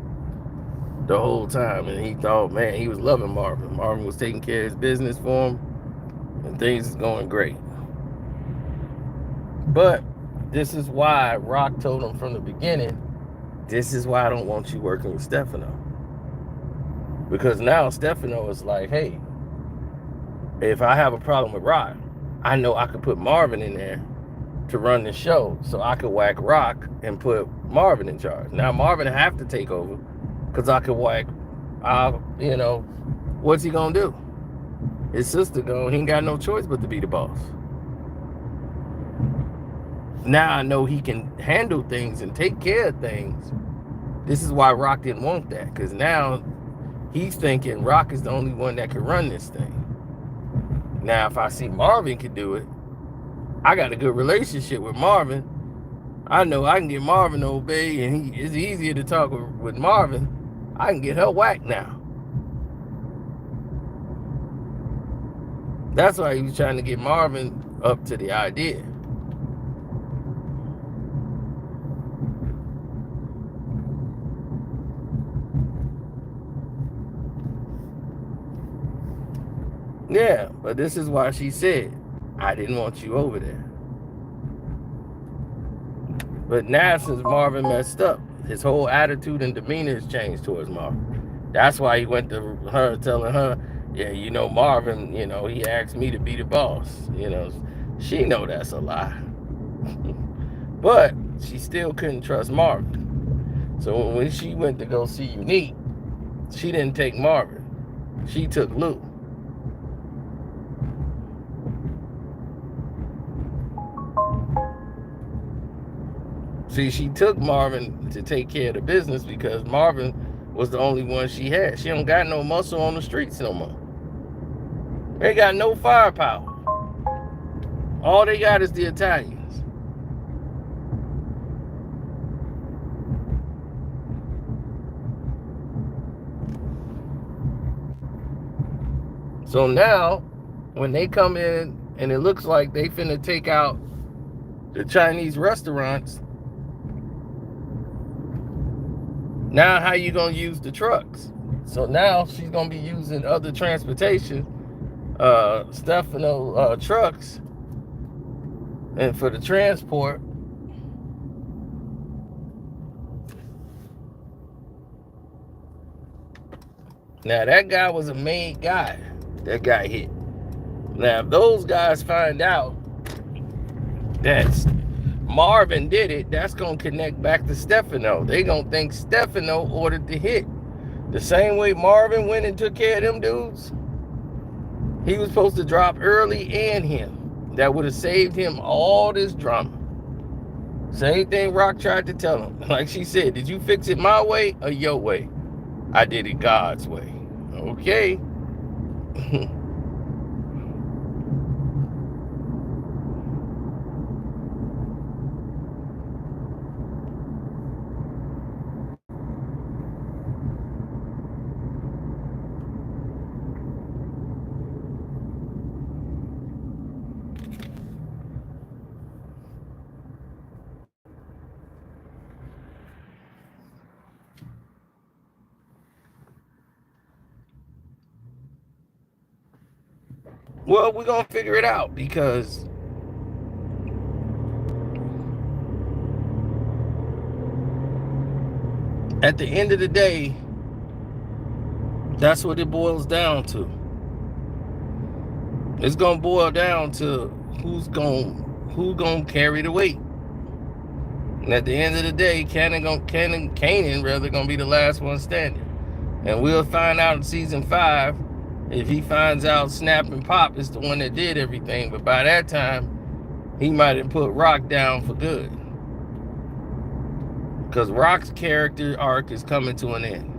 the whole time, and he thought, man, he was loving Marvin. Marvin was taking care of his business for him, and things is going great. But this is why Rock told him from the beginning, this is why I don't want you working with Stefano. Because now Stefano is like, hey, if I have a problem with Rock, I know I could put Marvin in there to run the show. So I could whack Rock and put Marvin in charge. Now Marvin have to take over because I could whack, you know, what's he going to do? His sister gone, he ain't got no choice but to be the boss. Now I know he can handle things and take care of things. This is why Rock didn't want that, because now he's thinking Rock is the only one that can run this thing. Now, if I see Marvin can do it, I got a good relationship with Marvin. I know I can get Marvin to obey, and it's easier to talk with Marvin. I can get her whacked now. That's why he was trying to get Marvin up to the idea. Yeah, but this is why she said, I didn't want you over there. But now since Marvin messed up, his whole attitude and demeanor has changed towards Marvin. That's why he went to her telling her, yeah, you know, Marvin, you know, he asked me to be the boss. You know, she know that's a lie. But she still couldn't trust Marvin. So when she went to go see Unique, she didn't take Marvin. She took Lou. See, she took Marvin to take care of the business because Marvin was the only one she had. She don't got no muscle on the streets no more. They got no firepower. All they got is the Italians. So now, when they come in and it looks like they finna take out the Chinese restaurants, now how you gonna use the trucks? So now she's gonna be using other transportation, Stefano trucks, and for the transport. Now that guy was a main guy that got hit. Now if those guys find out that Marvin did it, that's gonna connect back to Stefano. They gonna think Stefano ordered the hit. The same way Marvin went and took care of them dudes. He was supposed to drop early and him. That would have saved him all this drama. Same thing Rock tried to tell him. Like she said, did you fix it my way or your way? I did it God's way. Okay. Well, we're going to figure it out because at the end of the day, that's what it boils down to. It's going to boil down to who's going to carry the weight. And at the end of the day, Canaan rather going to be the last one standing. And we'll find out in season 5 if he finds out Snap and Pop is the one that did everything. But by that time, he might have put Rock down for good. Because Rock's character arc is coming to an end.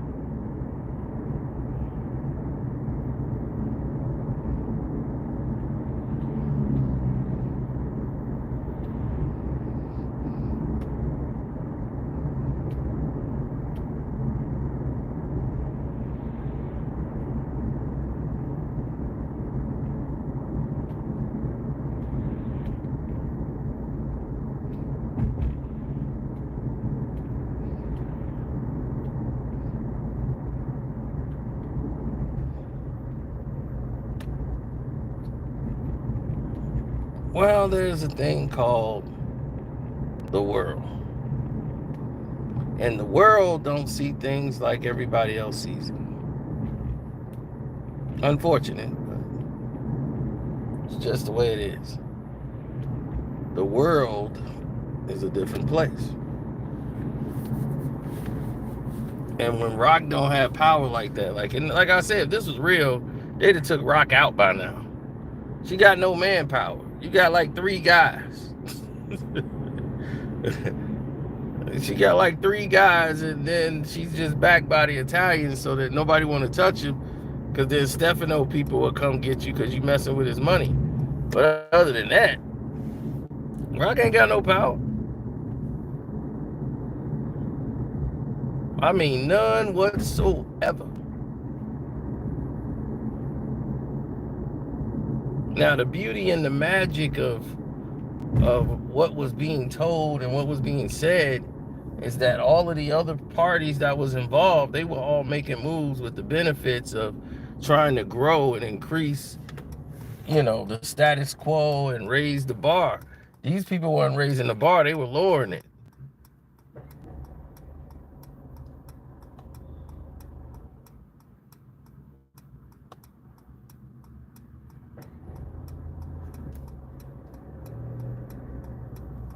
Well, there's a thing called the world. And the world don't see things like everybody else sees it. Unfortunate, but it's just the way it is. The world is a different place. And when Rock don't have power like that, like I said, if this was real, they'd have took Rock out by now. She got no manpower. You got like 3 guys. She got like 3 guys, and then she's just backed by the Italians so that nobody want to touch him, because then Stefano people will come get you because you messing with his money. But other than that, Rock ain't got no power. I mean, none whatsoever. Now, the beauty and the magic of what was being told and what was being said is that all of the other parties that was involved, they were all making moves with the benefits of trying to grow and increase, you know, the status quo and raise the bar. These people weren't raising the bar, they were lowering it.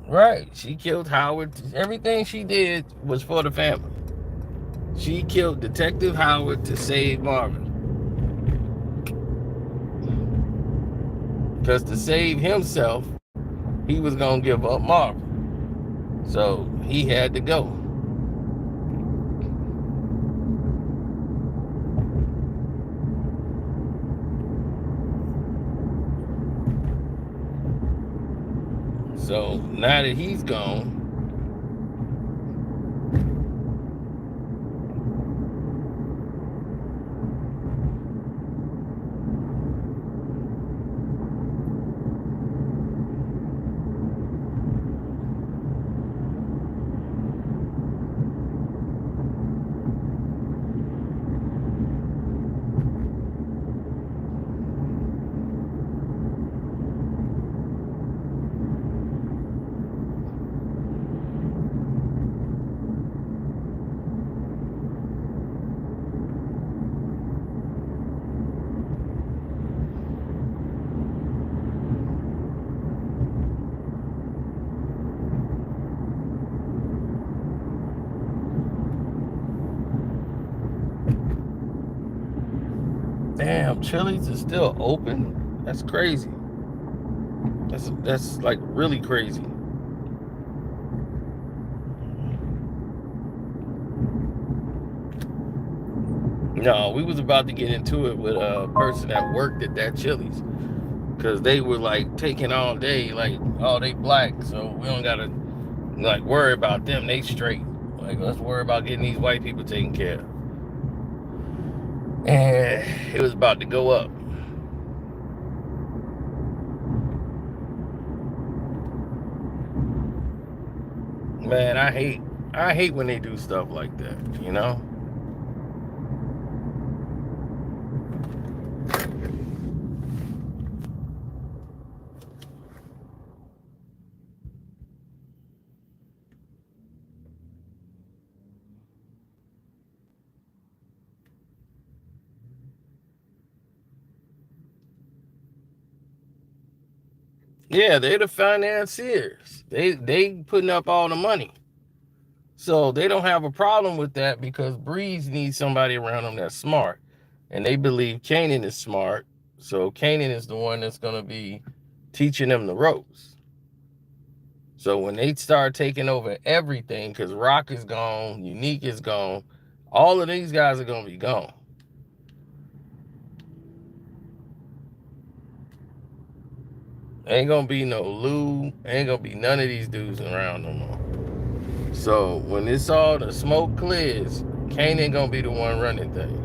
Right. She killed Howard. Everything she did was for the family. She killed Detective Howard to save Marvin. Because to save himself, he was going to give up Marvin. So he had to go. So now that he's gone, damn, Chili's is still open? That's crazy. That's like really crazy. No, we was about to get into it with a person that worked at that Chili's. Because they were like taking all day, like, oh, they black, so we don't gotta like worry about them. They straight. Like, let's worry about getting these white people taken care of. And it was about to go up. Man, I hate when they do stuff like that, you know? Yeah, they're the financiers. They putting up all the money. So they don't have a problem with that because Breeze needs somebody around them that's smart. And they believe Canaan is smart. So Canaan is the one that's going to be teaching them the ropes. So when they start taking over everything, because Rock is gone, Unique is gone, all of these guys are going to be gone. Ain't going to be no Lou. Ain't going to be none of these dudes around no more. So when it's all the smoke clears, Canaan gonna be the one running things.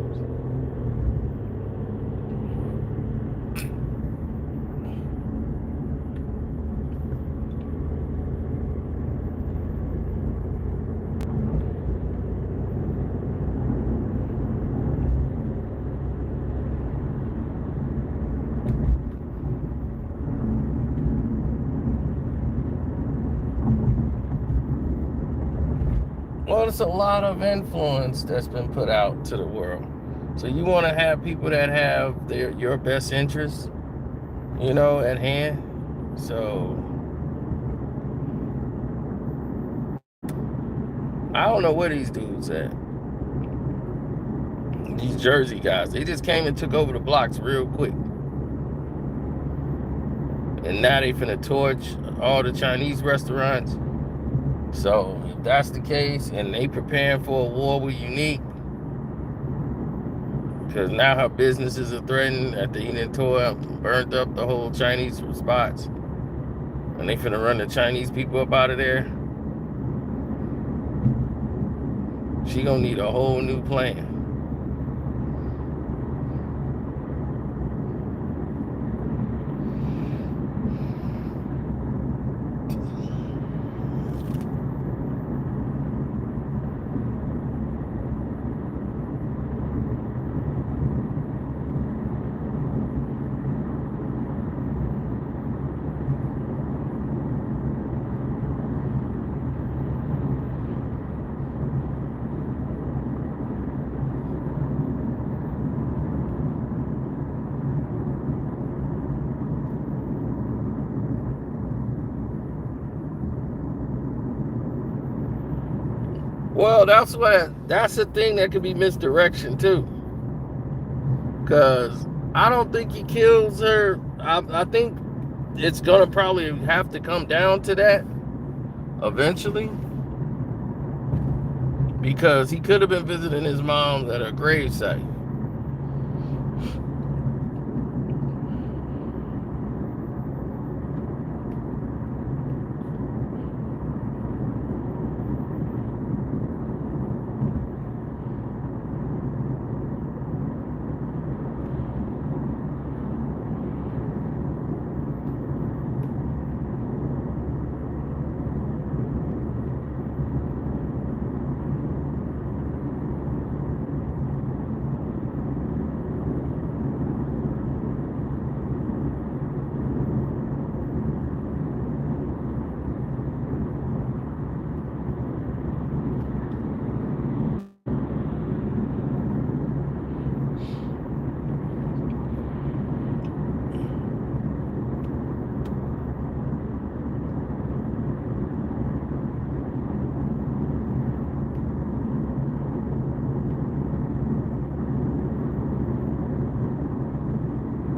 Well, it's a lot of influence that's been put out to the world. So you want to have people that have your best interests, you know, at hand. So I don't know where these dudes at. These Jersey guys, they just came and took over the blocks real quick. And now they finna torch all the Chinese restaurants. So if that's the case, and they preparing for a war with Unique, because now her businesses are threatened after he done tore up, burned up the whole Chinese spots, and they finna run the Chinese people up out of there. She gonna need a whole new plan. Well, that's the thing that could be misdirection too. Because I don't think he kills her. I think it's gonna probably have to come down to that eventually. Because he could have been visiting his mom at her gravesite.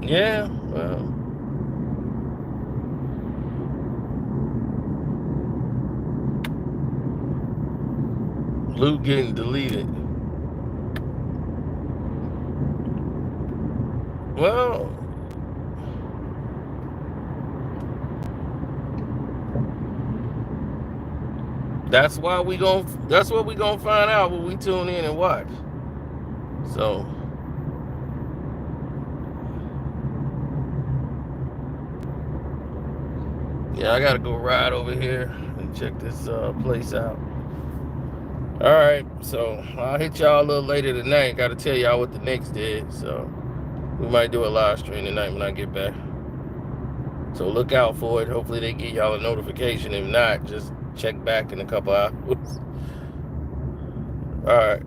Yeah, well. Loot getting deleted. Well, that's what we gonna find out when we tune in and watch. So yeah, I gotta go ride over here and check this place out. All right, so I'll hit y'all a little later tonight. Got to tell y'all what the Knicks did, so we might do a live stream tonight when I get back. So look out for it. Hopefully they give y'all a notification. If not, just check back in a couple hours. All right.